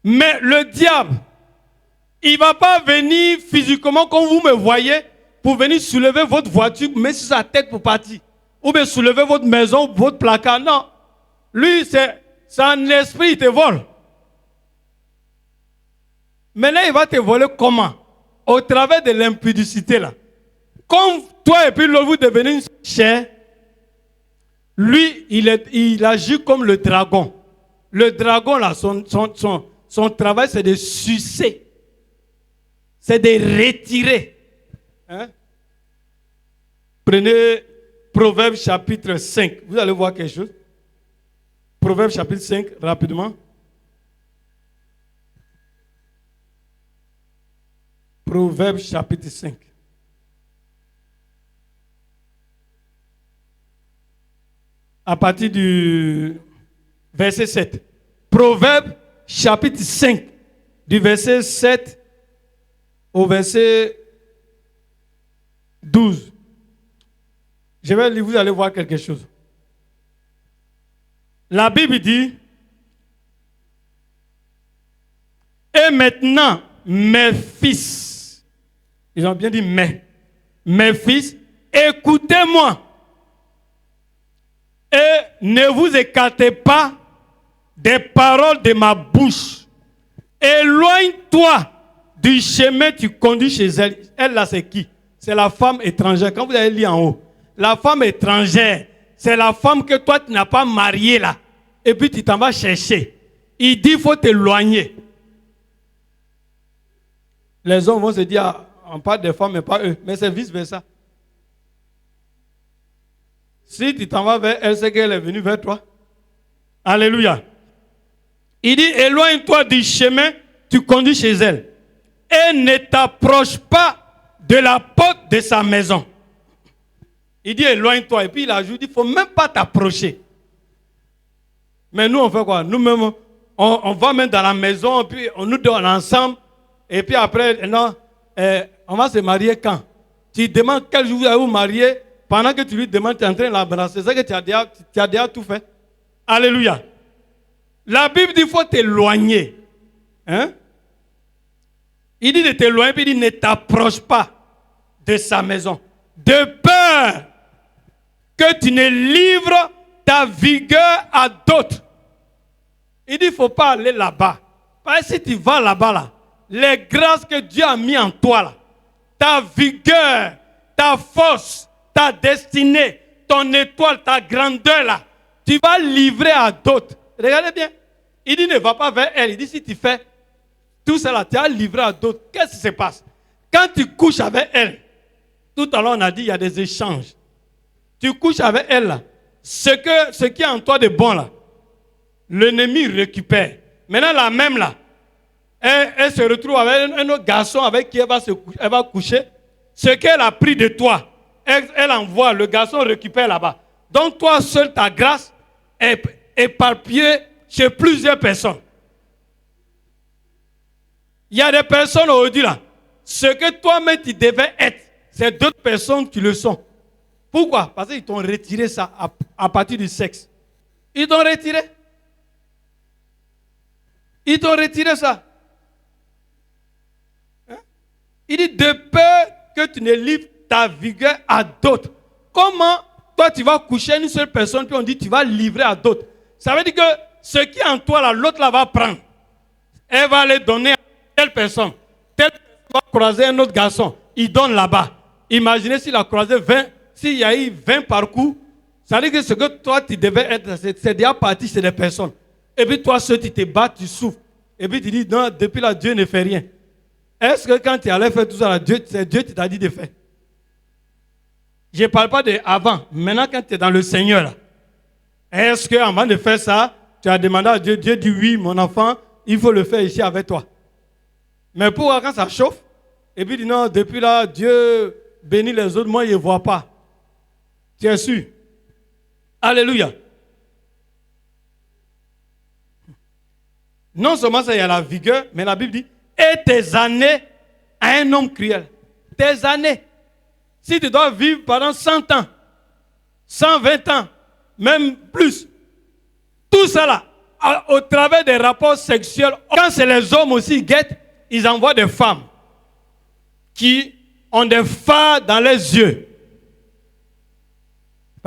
Speaker 1: Mais le diable, il ne va pas venir physiquement comme vous me voyez pour venir soulever votre voiture, mettre sur sa tête pour partir. Ou bien soulever votre maison, votre placard. Non. Lui, c'est un esprit, il te vole. Maintenant, il va te voler comment? Au travers de l'impudicité là. Comme toi et puis l'autre, vous devenez une chair. Lui, il agit comme le dragon. Le dragon là, son travail, c'est de sucer. C'est de retirer. Hein? Prenez Proverbe chapitre 5. Vous allez voir quelque chose. Proverbe chapitre 5, rapidement. Proverbe chapitre 5. À partir du verset 7. Proverbe chapitre 5, du verset 7 au verset 12. Je vais lire, vous allez voir quelque chose. La Bible dit, et maintenant, mes fils, ils ont bien dit mes fils, écoutez-moi et ne vous écartez pas des paroles de ma bouche. Éloigne-toi du chemin que tu conduis chez elle. Elle là, c'est qui? C'est la femme étrangère. Quand vous allez lire en haut, la femme étrangère, c'est la femme que toi tu n'as pas mariée là. Et puis tu t'en vas chercher. Il dit qu'il faut t'éloigner. Les hommes vont se dire, ah, on parle des femmes mais pas eux. Mais c'est vice versa. Si tu t'en vas vers elle, c'est qu'elle est venue vers toi. Alléluia. Il dit, éloigne-toi du chemin, tu conduis chez elle. Et ne t'approche pas de la porte de sa maison. Il dit, éloigne-toi. Et puis il ajoute, il ne faut même pas t'approcher. Mais nous, on fait quoi? Nous-mêmes, on va même dans la maison, puis on nous donne ensemble. Et puis après, non, on va se marier quand? Tu demandes quel jour vous allez vous marier. Pendant que tu lui demandes, tu es en train de l'embrasser. C'est que tu as déjà tout fait. Alléluia. La Bible dit qu'il faut t'éloigner. Hein? Il dit de t'éloigner, puis il dit ne t'approche pas de sa maison. De peur que tu ne livres ta vigueur à d'autres. Il dit il ne faut pas aller là-bas. Parce que si tu vas là-bas, là, les grâces que Dieu a mis en toi, là, ta vigueur, ta force, ta destinée, ton étoile, ta grandeur, là, tu vas livrer à d'autres. Regardez bien. Il dit ne va pas vers elle. Il dit si tu fais tout cela, tu vas livrer à d'autres. Qu'est-ce qui se passe? Quand tu couches avec elle, tout à l'heure on a dit il y a des échanges. Tu couches avec elle, là, ce qui est en toi de bon, là, l'ennemi récupère. Maintenant, la même, là, elle se retrouve avec un autre garçon avec qui elle va coucher. Ce qu'elle a pris de toi, elle envoie, le garçon récupère là-bas. Donc, toi seul, ta grâce est éparpillée chez plusieurs personnes. Il y a des personnes aujourd'hui là, ce que toi-même tu devais être, c'est d'autres personnes qui le sont. Pourquoi? Parce qu'ils t'ont retiré ça à partir du sexe. Ils t'ont retiré. Ils t'ont retiré ça. Hein? Il dit de peur que tu ne livres ta vigueur à d'autres. Comment toi tu vas coucher une seule personne puis on dit tu vas livrer à d'autres? Ça veut dire que ce qui est en toi là, l'autre là va prendre. Elle va les donner à telle personne. Telle personne va croiser un autre garçon. Il donne là-bas. Imaginez s'il a croisé 20, s'il y a eu 20 parcours, ça veut dire que ce que toi tu devais être, c'est déjà parti chez des personnes. Et puis toi, ceux qui te battent, tu souffres. Et puis tu dis, non, depuis là, Dieu ne fait rien. Est-ce que quand tu allais faire tout ça, là, c'est Dieu qui t'a dit de faire? Je ne parle pas de avant. Maintenant, quand tu es dans le Seigneur, là, est-ce qu'avant de faire ça, tu as demandé à Dieu, Dieu dit oui, mon enfant, il faut le faire ici avec toi. Mais pourquoi quand ça chauffe, et puis il dit non, depuis là, Dieu bénit les autres, moi je ne vois pas. Tu es sûr? Alléluia. Non seulement ça, il y a la vigueur, mais la Bible dit, et tes années à un homme cruel. Tes années. Si tu dois vivre pendant 100 ans, 120 ans, même plus, tout ça là, au travers des rapports sexuels, quand c'est les hommes aussi guettent, ils envoient des femmes qui ont des phares dans les yeux.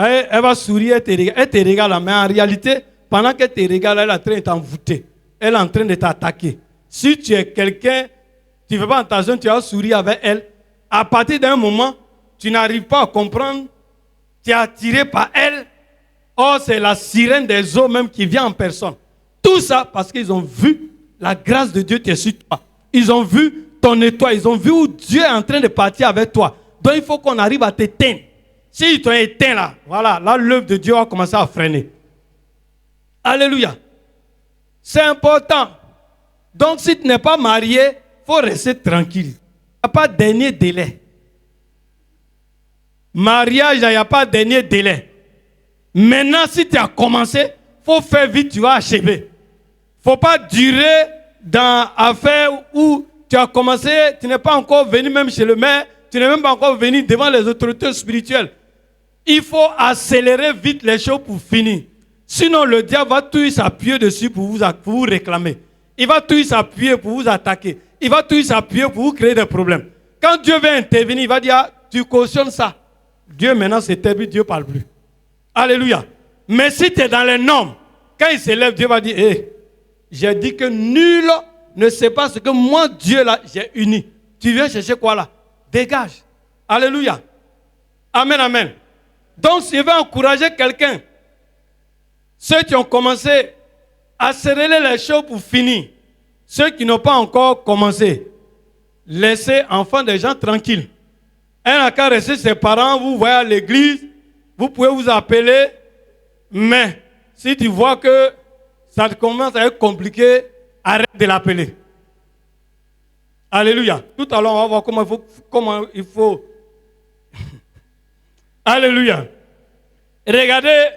Speaker 1: Elle va sourire, elle te regarde, mais en réalité, pendant qu'elle te regarde, elle est en train de t'envoûter. Elle est en train de t'attaquer. Si tu es quelqu'un, tu ne fais pas attention, tu vas sourire avec elle. À partir d'un moment, tu n'arrives pas à comprendre. Tu es attiré par elle. Or, c'est la sirène des eaux même qui vient en personne. Tout ça parce qu'ils ont vu la grâce de Dieu qui est sur toi. Ils ont vu ton étoile. Ils ont vu où Dieu est en train de partir avec toi. Donc, il faut qu'on arrive à t'éteindre. Si tu es éteint là, voilà, là, l'œuvre de Dieu va commencer à freiner. Alléluia. C'est important. Donc, si tu n'es pas marié, il faut rester tranquille. Il n'y a pas de dernier délai. Mariage, il n'y a pas de dernier délai. Maintenant, si tu as commencé, il faut faire vite, tu vas achever. Il ne faut pas durer dans affaire où tu as commencé, tu n'es pas encore venu même chez le maire, tu n'es même pas encore venu devant les autorités spirituelles. Il faut accélérer vite les choses pour finir. Sinon, le diable va toujours s'appuyer dessus pour vous réclamer. Il va toujours s'appuyer pour vous attaquer. Il va toujours s'appuyer pour vous créer des problèmes. Quand Dieu vient intervenir, il va dire, ah, tu cautionnes ça. Dieu maintenant s'établit, Dieu ne parle plus. Alléluia. Mais si tu es dans les normes, quand il s'élève, Dieu va dire, hé, j'ai dit que nul ne sait pas ce que moi, Dieu, là, j'ai uni. Tu viens chercher quoi là? Dégage. Alléluia. Amen, amen. Donc, si je veux encourager quelqu'un, ceux qui ont commencé à accélérer les choses pour finir, ceux qui n'ont pas encore commencé, laissez enfants des gens tranquilles. Un n'a qu'à rester ses parents, vous voyez à l'église, vous pouvez vous appeler, mais si tu vois que ça commence à être compliqué, arrête de l'appeler. Alléluia. Tout à l'heure, on va voir comment il faut. Alléluia. Regardez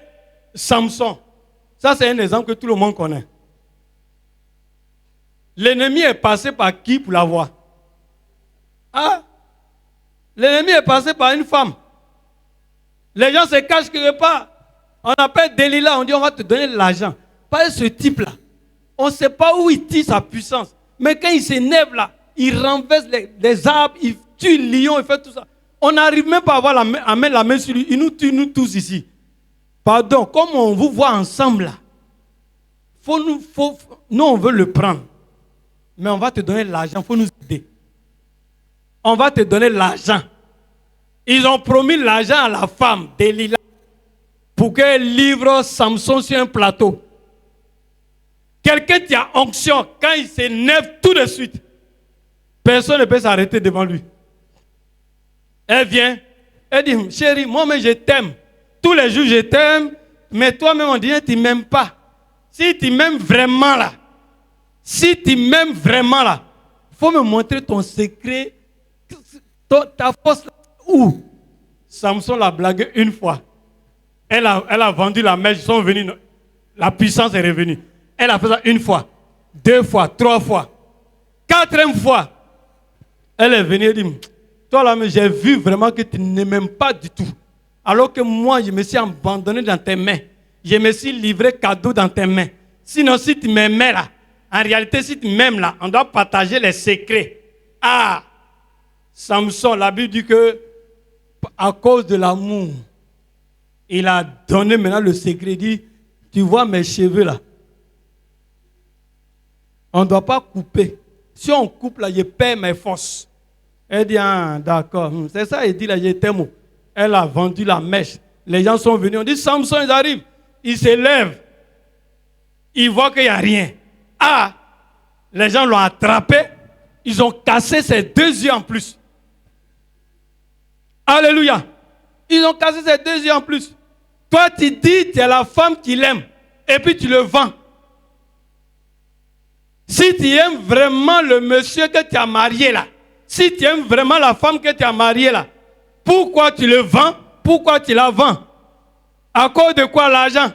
Speaker 1: Samson. Ça, c'est un exemple que tout le monde connaît. L'ennemi est passé par qui pour l'avoir? Ah? L'ennemi est passé par une femme. Les gens se cachent quelque part. On appelle Delilah, on dit on va te donner de l'argent. Pas ce type-là. On ne sait pas où il tire sa puissance. Mais quand il s'énerve là, il renverse les arbres, il tue le lion, il fait tout ça. On n'arrive même pas à mettre la main sur lui. Il nous tue, nous tous ici. Pardon, comme on vous voit ensemble là, nous on veut le prendre. Mais on va te donner l'argent, il faut nous aider. On va te donner l'argent. Ils ont promis l'argent à la femme, Delilah, pour qu'elle livre Samson sur un plateau. Quelqu'un qui a onction, quand il s'énerve tout de suite, personne ne peut s'arrêter devant lui. Elle vient, elle dit, chérie, moi-même je t'aime. Tous les jours je t'aime, mais toi-même on dit, tu ne m'aimes pas. Si tu m'aimes vraiment là, il faut me montrer ton secret, ta force. Où? Samson l'a blagué une fois. Elle a vendu la mèche, ils sont venus, la puissance est revenue. Elle a fait ça une fois, 2 fois, 3 fois. 4e fois, elle est venue et dit, toi là, j'ai vu vraiment que tu ne m'aimes pas du tout. Alors que moi, je me suis abandonné dans tes mains. Je me suis livré cadeau dans tes mains. Sinon, si tu m'aimais là, en réalité, si tu m'aimes là, on doit partager les secrets. Ah, Samson, la Bible dit que à cause de l'amour, il a donné maintenant le secret. Il dit, tu vois mes cheveux là, on ne doit pas couper. Si on coupe là, je perds mes forces. Elle dit, ah, d'accord, c'est ça, il dit là, j'ai tes mots. Elle a vendu la mèche. Les gens sont venus, on dit, Samson, ils arrivent. Ils se lèvent. Ils voient qu'il n'y a rien. Ah, les gens l'ont attrapé. Ils ont cassé ses 2 yeux en plus. Alléluia. Ils ont cassé ses 2 yeux en plus. Toi, tu dis, tu es la femme qu'il aime. Et puis tu le vends. Si tu aimes vraiment le monsieur que tu as marié là, si tu aimes vraiment la femme que tu as mariée là, pourquoi tu le vends? Pourquoi tu la vends? À cause de quoi? L'argent.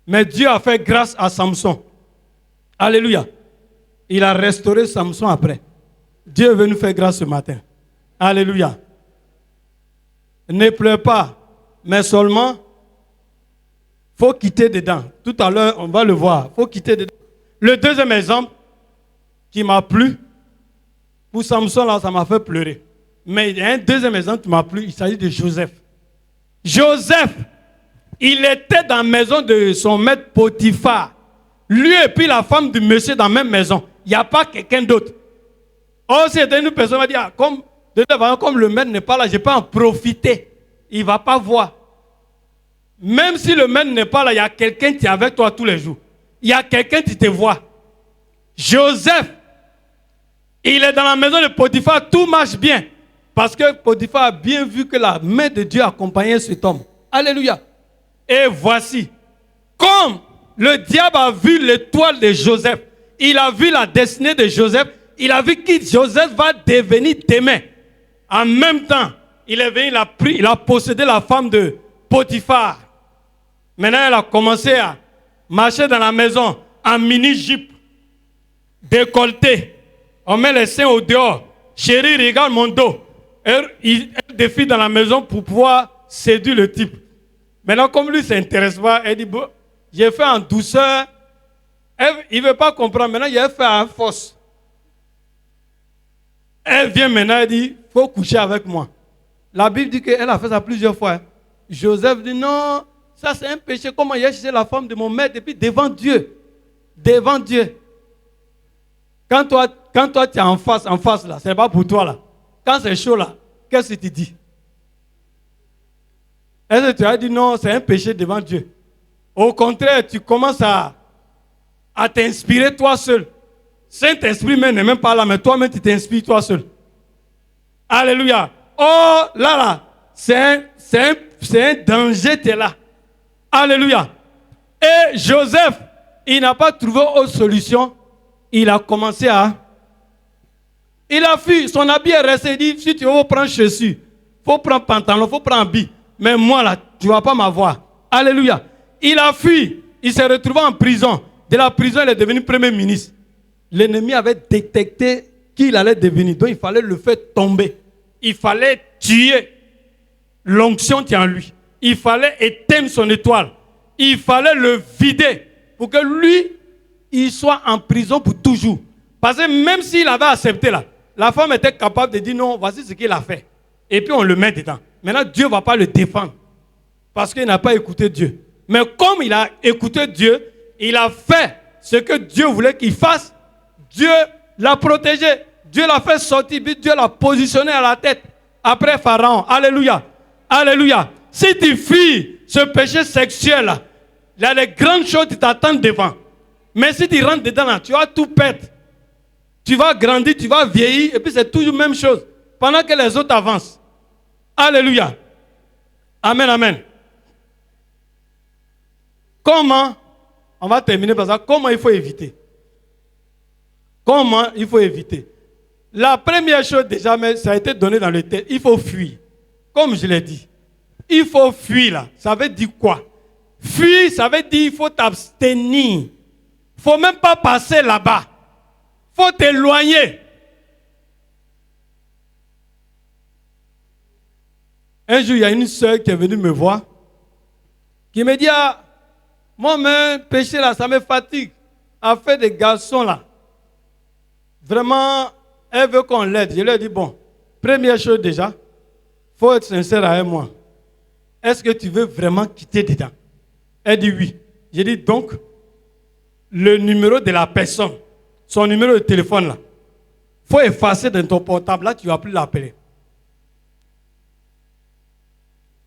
Speaker 1: Mais Dieu a fait grâce à Samson. Alléluia. Il a restauré Samson après. Dieu veut nous faire grâce ce matin. Alléluia. Ne pleure pas, mais seulement, faut quitter dedans. Tout à l'heure, on va le voir. Faut quitter dedans. Le deuxième exemple qui m'a plu, pour Samson, là, ça m'a fait pleurer. Mais il y a un deuxième exemple qui m'a plu, il s'agit de Joseph. Joseph, il était dans la maison de son maître Potiphar. Lui et puis la femme du monsieur dans la même maison. Il n'y a pas quelqu'un d'autre. Oh, c'était une personne qui m'a dit, ah, comme le maître n'est pas là, je peux en profiter. Il ne va pas voir. Même si le maître n'est pas là, il y a quelqu'un qui est avec toi tous les jours. Il y a quelqu'un qui te voit. Joseph, il est dans la maison de Potiphar, tout marche bien. Parce que Potiphar a bien vu que la main de Dieu accompagnait cet homme. Alléluia. Et voici, comme le diable a vu l'étoile de Joseph, il a vu la destinée de Joseph, il a vu qui Joseph va devenir demain. En même temps, il est venu, il a possédé la femme de Potiphar. Maintenant, elle a commencé à marcher dans la maison en mini-jupe, décolleté. On met les seins au dehors. Chérie, regarde mon dos. Elle défile dans la maison pour pouvoir séduire le type. Maintenant, comme lui ne s'intéresse pas, elle dit, bon, j'ai fait en douceur. Il ne veut pas comprendre. Maintenant, il a fait en force. Elle vient maintenant, elle dit, il faut coucher avec moi. La Bible dit qu'elle a fait ça plusieurs fois. Joseph dit, non, ça c'est un péché. Comment il a cherché la femme de mon maître et puis devant Dieu. Devant Dieu. Quand toi tu es en face là, c'est pas pour toi là. Quand c'est chaud là, qu'est-ce que tu dis? Est-ce que tu as dit non, c'est un péché devant Dieu? Au contraire, tu commences à t'inspirer toi seul. Saint-Esprit même n'est même pas là, mais toi-même tu t'inspires toi seul. Alléluia. Oh là, c'est un danger, tu es là. Alléluia. Et Joseph, il n'a pas trouvé autre solution. Il a commencé à... Il a fui, son habit est resté, il dit, si tu veux prendre chaussures, il faut prendre pantalon, il faut prendre habit. Mais moi là, tu ne vas pas m'avoir. Alléluia. Il a fui, il s'est retrouvé en prison. De la prison, il est devenu premier ministre. L'ennemi avait détecté qu'il allait devenir, donc il fallait le faire tomber. Il fallait tuer l'onction qui est en lui. Il fallait éteindre son étoile. Il fallait le vider pour que lui, il soit en prison pour toujours. Parce que même s'il avait accepté là, la femme était capable de dire non, voici ce qu'il a fait. Et puis on le met dedans. Maintenant, Dieu ne va pas le défendre. Parce qu'il n'a pas écouté Dieu. Mais comme il a écouté Dieu, il a fait ce que Dieu voulait qu'il fasse. Dieu l'a protégé. Dieu l'a fait sortir. Puis Dieu l'a positionné à la tête. Après Pharaon. Alléluia. Alléluia. Si tu fuis ce péché sexuel là, il y a des grandes choses qui t'attendent devant. Mais si tu rentres dedans là, tu vas tout perdre. Tu vas grandir, tu vas vieillir, et puis c'est toujours la même chose. Pendant que les autres avancent. Alléluia. Amen, amen. Comment, on va terminer par ça, comment il faut éviter? Comment il faut éviter? La première chose déjà, mais ça a été donné dans le texte, il faut fuir. Comme je l'ai dit. Il faut fuir là. Ça veut dire quoi? Fuir, ça veut dire qu'il faut t'abstenir. Il ne faut même pas passer là-bas. Il faut t'éloigner. Un jour, il y a une soeur qui est venue me voir, qui me dit, ah, moi-même, péché là, ça me fatigue. À faire des garçons là. Vraiment, elle veut qu'on l'aide. Je lui ai dit, bon, première chose déjà, il faut être sincère avec moi. Est-ce que tu veux vraiment quitter dedans? Elle dit oui. J'ai dit donc, le numéro de la personne, son numéro de téléphone là, il faut effacer dans ton portable, là tu ne vas plus l'appeler.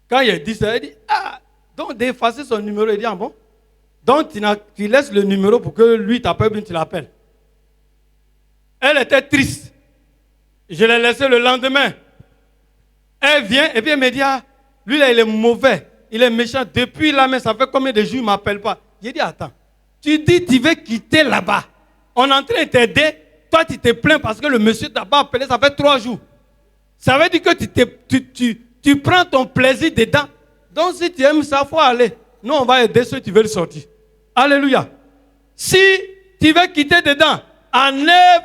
Speaker 1: Quand il a dit ça, elle dit, ah, donc d'effacer son numéro, il dit, ah bon? Donc tu laisses le numéro pour que lui t'appelle, bien tu l'appelles. Elle était triste. Je l'ai laissé le lendemain. Elle vient et puis elle me dit, ah, lui là il est mauvais, il est méchant. Depuis là, mais ça fait combien de jours il ne m'appelle pas? J'ai dit, attends, tu dis tu veux quitter là-bas. On est en train de t'aider. Toi tu te plains parce que le monsieur t'a pas appelé, ça fait 3 jours. Ça veut dire que tu prends ton plaisir dedans. Donc si tu aimes ça, il faut aller. Nous, on va aider ceux qui veulent sortir. Alléluia. Si tu veux quitter dedans, enlève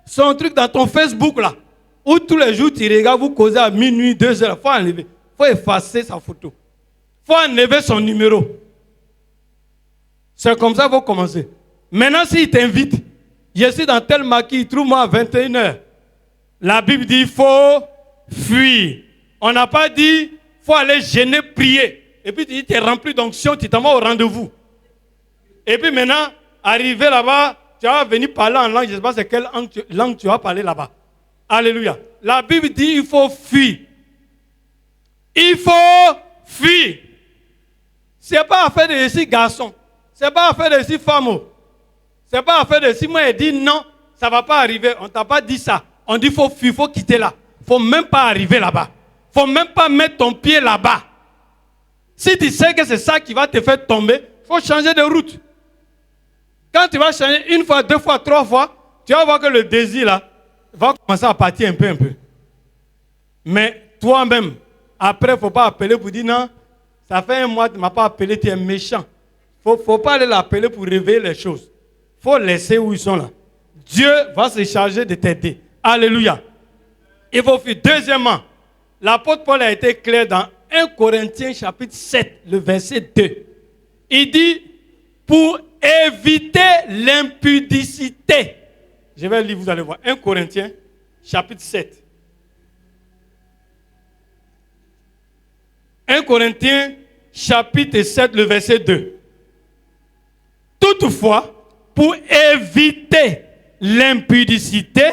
Speaker 1: son truc dans ton Facebook là. Où tous les jours tu regardes, vous causez à minuit, 2 heures. Il faut enlever. Il faut effacer sa photo. Il faut enlever son numéro. C'est comme ça qu'il faut commencer. Maintenant, s'il t'invite, je suis dans tel maquis, trouve-moi à 21h. La Bible dit il faut fuir. On n'a pas dit il faut aller gêner, prier. Et puis tu es rempli d'onction, tu t'en vas au rendez-vous. Et puis maintenant, arrivé là-bas, tu vas venir parler en langue, je ne sais pas c'est quelle langue tu vas parler là-bas. Alléluia. La Bible dit il faut fuir. Il faut fuir. Ce n'est pas affaire de ici garçon. Ce n'est pas affaire de ici femme. Ce n'est pas affaire de ici moi. Elle dit non, ça ne va pas arriver. On ne t'a pas dit ça. On dit il faut fuir, il faut quitter là. Il ne faut même pas arriver là-bas. Il ne faut même pas mettre ton pied là-bas. Si tu sais que c'est ça qui va te faire tomber, il faut changer de route. Quand tu vas changer une fois, 2 fois, 3 fois, tu vas voir que le désir là va commencer à partir un peu. Mais toi-même, après, il ne faut pas appeler pour dire non, ça fait 1 mois, tu ne m'as pas appelé, tu es méchant. Il ne faut pas aller l'appeler pour réveiller les choses. Il faut laisser où ils sont là. Dieu va se charger de t'aider. Alléluia. Il faut fuir. Deuxièmement, l'apôtre Paul a été clair dans 1 Corinthiens chapitre 7, le verset 2. Il dit, pour éviter l'impudicité. Je vais lire, vous allez voir. 1 Corinthiens chapitre 7. 1 Corinthiens chapitre 7, le verset 2. Toutefois, pour éviter l'impudicité,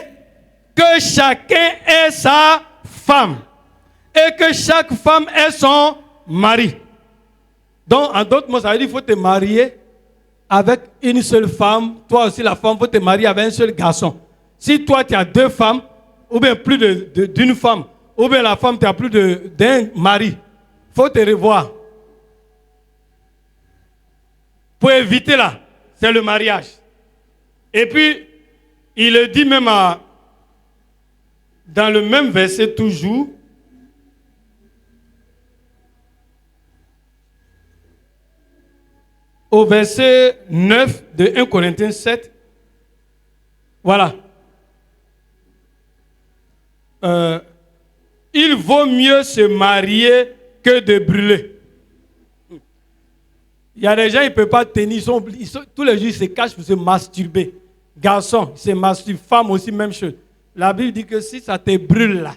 Speaker 1: que chacun ait sa femme et que chaque femme ait son mari. Donc, en d'autres mots, ça veut dire qu'il faut te marier avec une seule femme. Toi aussi, la femme, il faut te marier avec un seul garçon. Si toi, tu as 2 femmes, ou bien plus d'une femme, ou bien la femme, tu as plus d'un mari, il faut te revoir. Pour éviter là, c'est le mariage. Et puis, il le dit même dans le même verset toujours. Au verset 9 de 1 Corinthiens 7. Voilà. Il vaut mieux se marier que de brûler. Il y a des gens, ils ne peuvent pas tenir. Tous les jours, ils se cachent pour se masturber. Garçon, ils se masturbent. Femme aussi, même chose. La Bible dit que si ça te brûle là,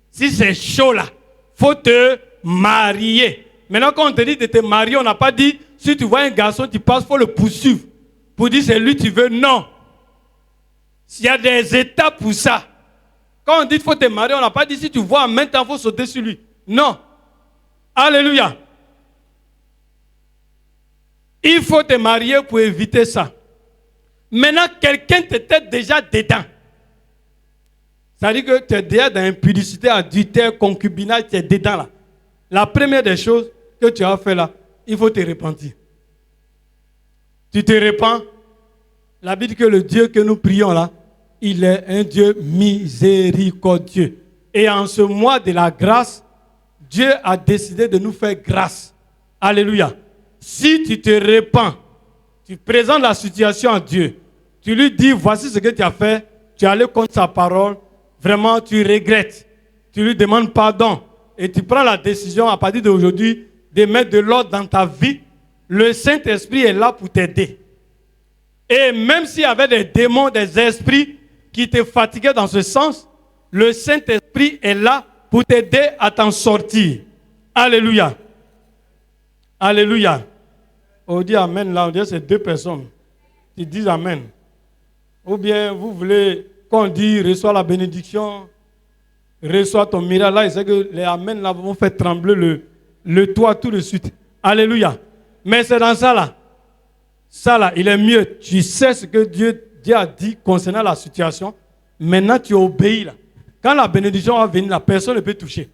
Speaker 1: si c'est chaud là, il faut te marier. Maintenant, quand on te dit de te marier, on n'a pas dit, si tu vois un garçon, tu passes, il faut le poursuivre. Pour dire c'est lui que tu veux. Non. Il y a des étapes pour ça. Quand on dit qu'il faut te marier, on n'a pas dit si tu vois en même temps, il faut sauter sur lui. Non. Alléluia. Il faut te marier pour éviter ça. Maintenant, quelqu'un t'était déjà dedans. Ça veut dire que tu es déjà dans impudicité, adultère, concubinage, tu es dedans là. La première des choses que tu as fait là, il faut te repentir. Tu te repens. La Bible dit que le Dieu que nous prions là, il est un Dieu miséricordieux. Et en ce mois de la grâce, Dieu a décidé de nous faire grâce. Alléluia. Si tu te repens, tu présentes la situation à Dieu, tu lui dis, voici ce que tu as fait, tu es allé contre sa parole, vraiment tu regrettes, tu lui demandes pardon et tu prends la décision à partir d'aujourd'hui de mettre de l'ordre dans ta vie, le Saint-Esprit est là pour t'aider. Et même s'il y avait des démons, des esprits qui te fatiguaient dans ce sens, le Saint-Esprit est là pour t'aider à t'en sortir. Alléluia. Alléluia. On dit Amen là, on dit c'est 2 personnes qui disent Amen. Ou bien vous voulez, quand on dit reçois la bénédiction, reçois ton miracle, là, il sait que les Amen là vont faire trembler le toit tout de suite. Alléluia. Mais c'est dans ça là. Ça là, il est mieux. Tu sais ce que Dieu a dit concernant la situation. Maintenant tu obéis là. Quand la bénédiction va venir, la personne ne peut toucher.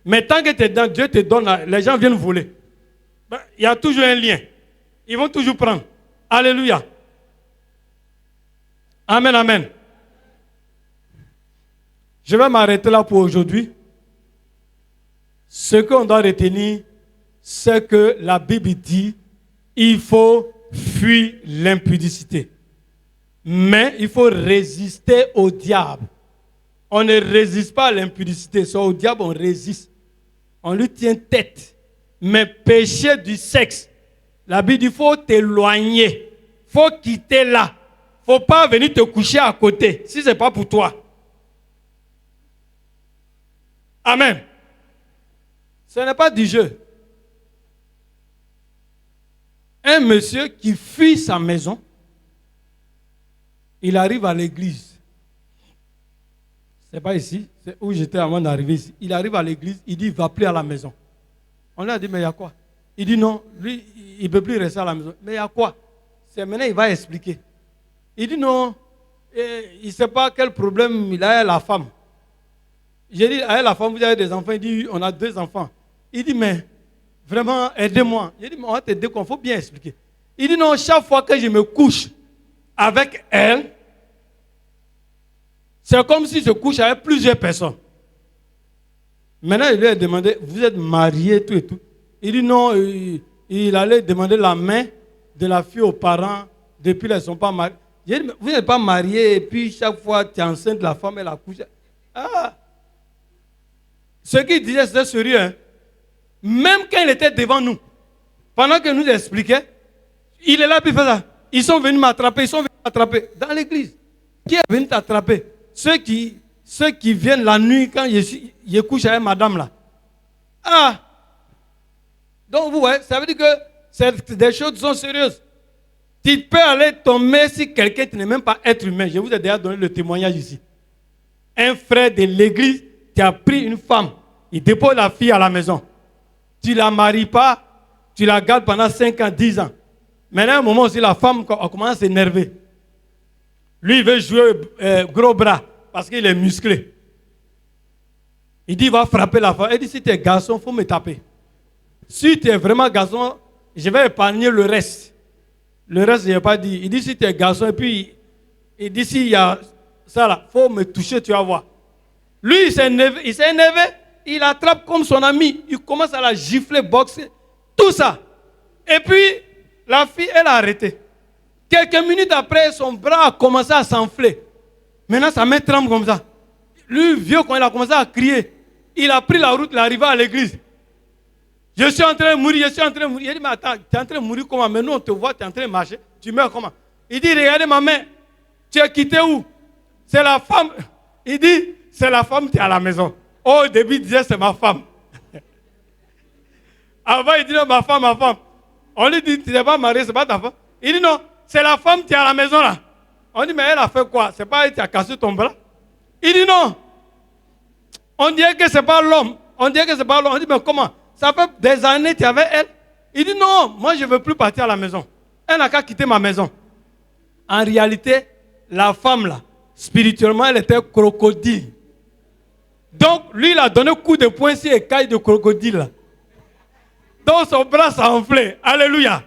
Speaker 1: Mais tant que tu es dedans, Dieu te donne, les gens viennent voler. Il y a toujours un lien. Ils vont toujours prendre. Alléluia. Amen, amen. Je vais m'arrêter là pour aujourd'hui. Ce qu'on doit retenir, c'est que la Bible dit, il faut fuir l'impudicité. Mais il faut résister au diable. On ne résiste pas à l'impudicité, c'est au diable on résiste. On lui tient tête. Mais péché du sexe, la Bible dit, il faut t'éloigner. Il faut quitter là. Il ne faut pas venir te coucher à côté, si ce n'est pas pour toi. Amen. Ce n'est pas du jeu. Un monsieur qui fuit sa maison, il arrive à l'église. Ce n'est pas ici, c'est où j'étais avant d'arriver ici. Il arrive à l'église, il dit, il ne va plus à la maison. On lui a dit, mais il y a quoi? Il dit, non, lui, il ne peut plus rester à la maison. Mais il y a quoi? C'est maintenant, il va expliquer. Il dit, non, il ne sait pas quel problème il a avec la femme. J'ai dit, avec la femme, vous avez des enfants? Il dit, on a 2 enfants. Il dit, mais vraiment, aidez-moi. J'ai dit, mais on va t'aider, il faut bien expliquer. Il dit, non, chaque fois que je me couche avec elle, c'est comme si je couche avec plusieurs personnes. Maintenant, il lui a demandé, vous êtes mariés, tout et tout. Il dit, non, il allait demander la main de la fille aux parents, depuis là, ils ne sont pas mariés. J'ai dit, mais vous n'êtes pas mariés, et puis chaque fois, tu es enceinte, la femme, elle accouche. Ah! Ce qu'il disait, c'était sérieux. Hein? Même quand il était devant nous, pendant qu'il nous expliquait, il est là, puis il fait ça. Ils sont venus m'attraper, dans l'église. Qui est venu t'attraper? Ceux qui viennent la nuit quand je couche avec madame là. Ah! Donc vous voyez, ça veut dire que des choses sont sérieuses. Tu peux aller tomber si quelqu'un qui n'est même pas être humain. Je vous ai déjà donné le témoignage ici. Un frère de l'église qui a pris une femme, il dépose la fille à la maison. Tu ne la maries pas, tu la gardes pendant 5 ans, 10 ans. Maintenant, à un moment aussi, la femme commence à s'énerver. Lui, il veut jouer gros bras parce qu'il est musclé. Il dit, il va frapper la femme. Il dit, si tu es garçon, il faut me taper. Si tu es vraiment garçon, je vais épargner le reste. Le reste, je n'ai pas dit. Il dit, si tu es garçon, et puis, il dit, s'il y a ça là, il faut me toucher, tu vas voir. Lui, il s'est énervé, il attrape comme son ami, il commence à la gifler, boxer, tout ça. Et puis, la fille, elle a arrêté. Quelques minutes après, son bras a commencé à s'enfler. Maintenant, sa main tremble comme ça. Lui, vieux, quand il a commencé à crier, il a pris la route, il est arrivé à l'église. Je suis en train de mourir, je suis en train de mourir. Il dit, mais attends, tu es en train de mourir comment? Mais nous, on te voit, tu es en train de marcher. Tu meurs comment? Il dit, regardez ma main. Tu es quitté où? C'est la femme. Il dit, c'est la femme qui est à la maison. Oh, au début, il disait, c'est ma femme. Avant, il dit, non, ma femme. On lui dit, tu n'es pas marié, c'est pas ta femme. Il dit, non, c'est la femme qui est à la maison là. On dit, mais elle a fait quoi? C'est pas elle qui a cassé ton bras? Il dit, non. On dirait que c'est pas l'homme. On dit, mais comment? Ça fait des années que tu es avec elle. Il dit, non, moi je ne veux plus partir à la maison. Elle n'a qu'à quitter ma maison. En réalité, la femme là, spirituellement, elle était crocodile. Donc, lui, il a donné un coup de poing sur écaille de crocodile là. Donc, son bras s'est enflé. Alléluia.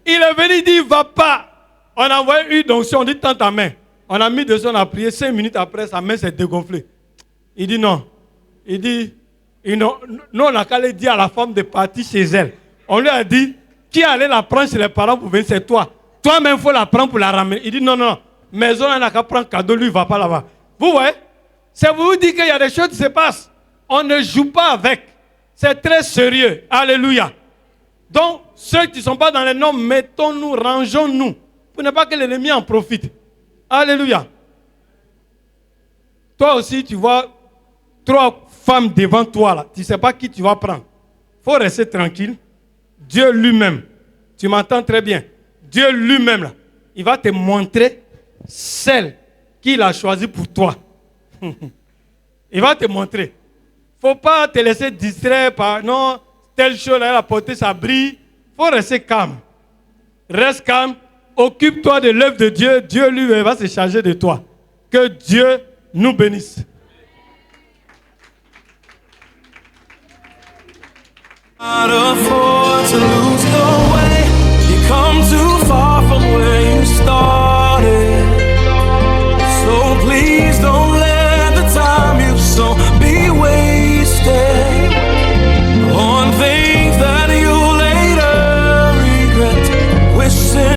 Speaker 1: Il est venu, il dit, il ne va pas. On a envoyé une onction, on dit, tends ta main. On a mis dessus, on a prié. 5 minutes après, sa main s'est dégonflée. Il dit non. Il dit, nous, on n'a qu'à aller dire à la femme de partir chez elle. On lui a dit, qui allait la prendre chez les parents pour venir, c'est toi. Toi-même, il faut la prendre pour la ramener. Il dit, non. Maison, elle n'a qu'à prendre cadeau, lui, il ne va pas là-bas. Vous voyez? C'est pour vous dire qu'il y a des choses qui se passent. On ne joue pas avec. C'est très sérieux. Alléluia. Donc, ceux qui ne sont pas dans les normes, mettons-nous, rangeons-nous. Pour ne pas que l'ennemi en profite. Alléluia. Toi aussi, tu vois 3 femmes devant toi, là. Tu ne sais pas qui tu vas prendre. Il faut rester tranquille. Dieu lui-même, tu m'entends très bien. Dieu lui-même, là, il va te montrer celle qu'il a choisie pour toi. Il va te montrer. Il ne faut pas te laisser distraire par non, telle chose, là, elle a porté sa brille. Il faut rester calme. Reste calme. Occupe-toi de l'œuvre de Dieu. Dieu lui va se charger de toi. Que Dieu nous bénisse. Not afford to lose the way.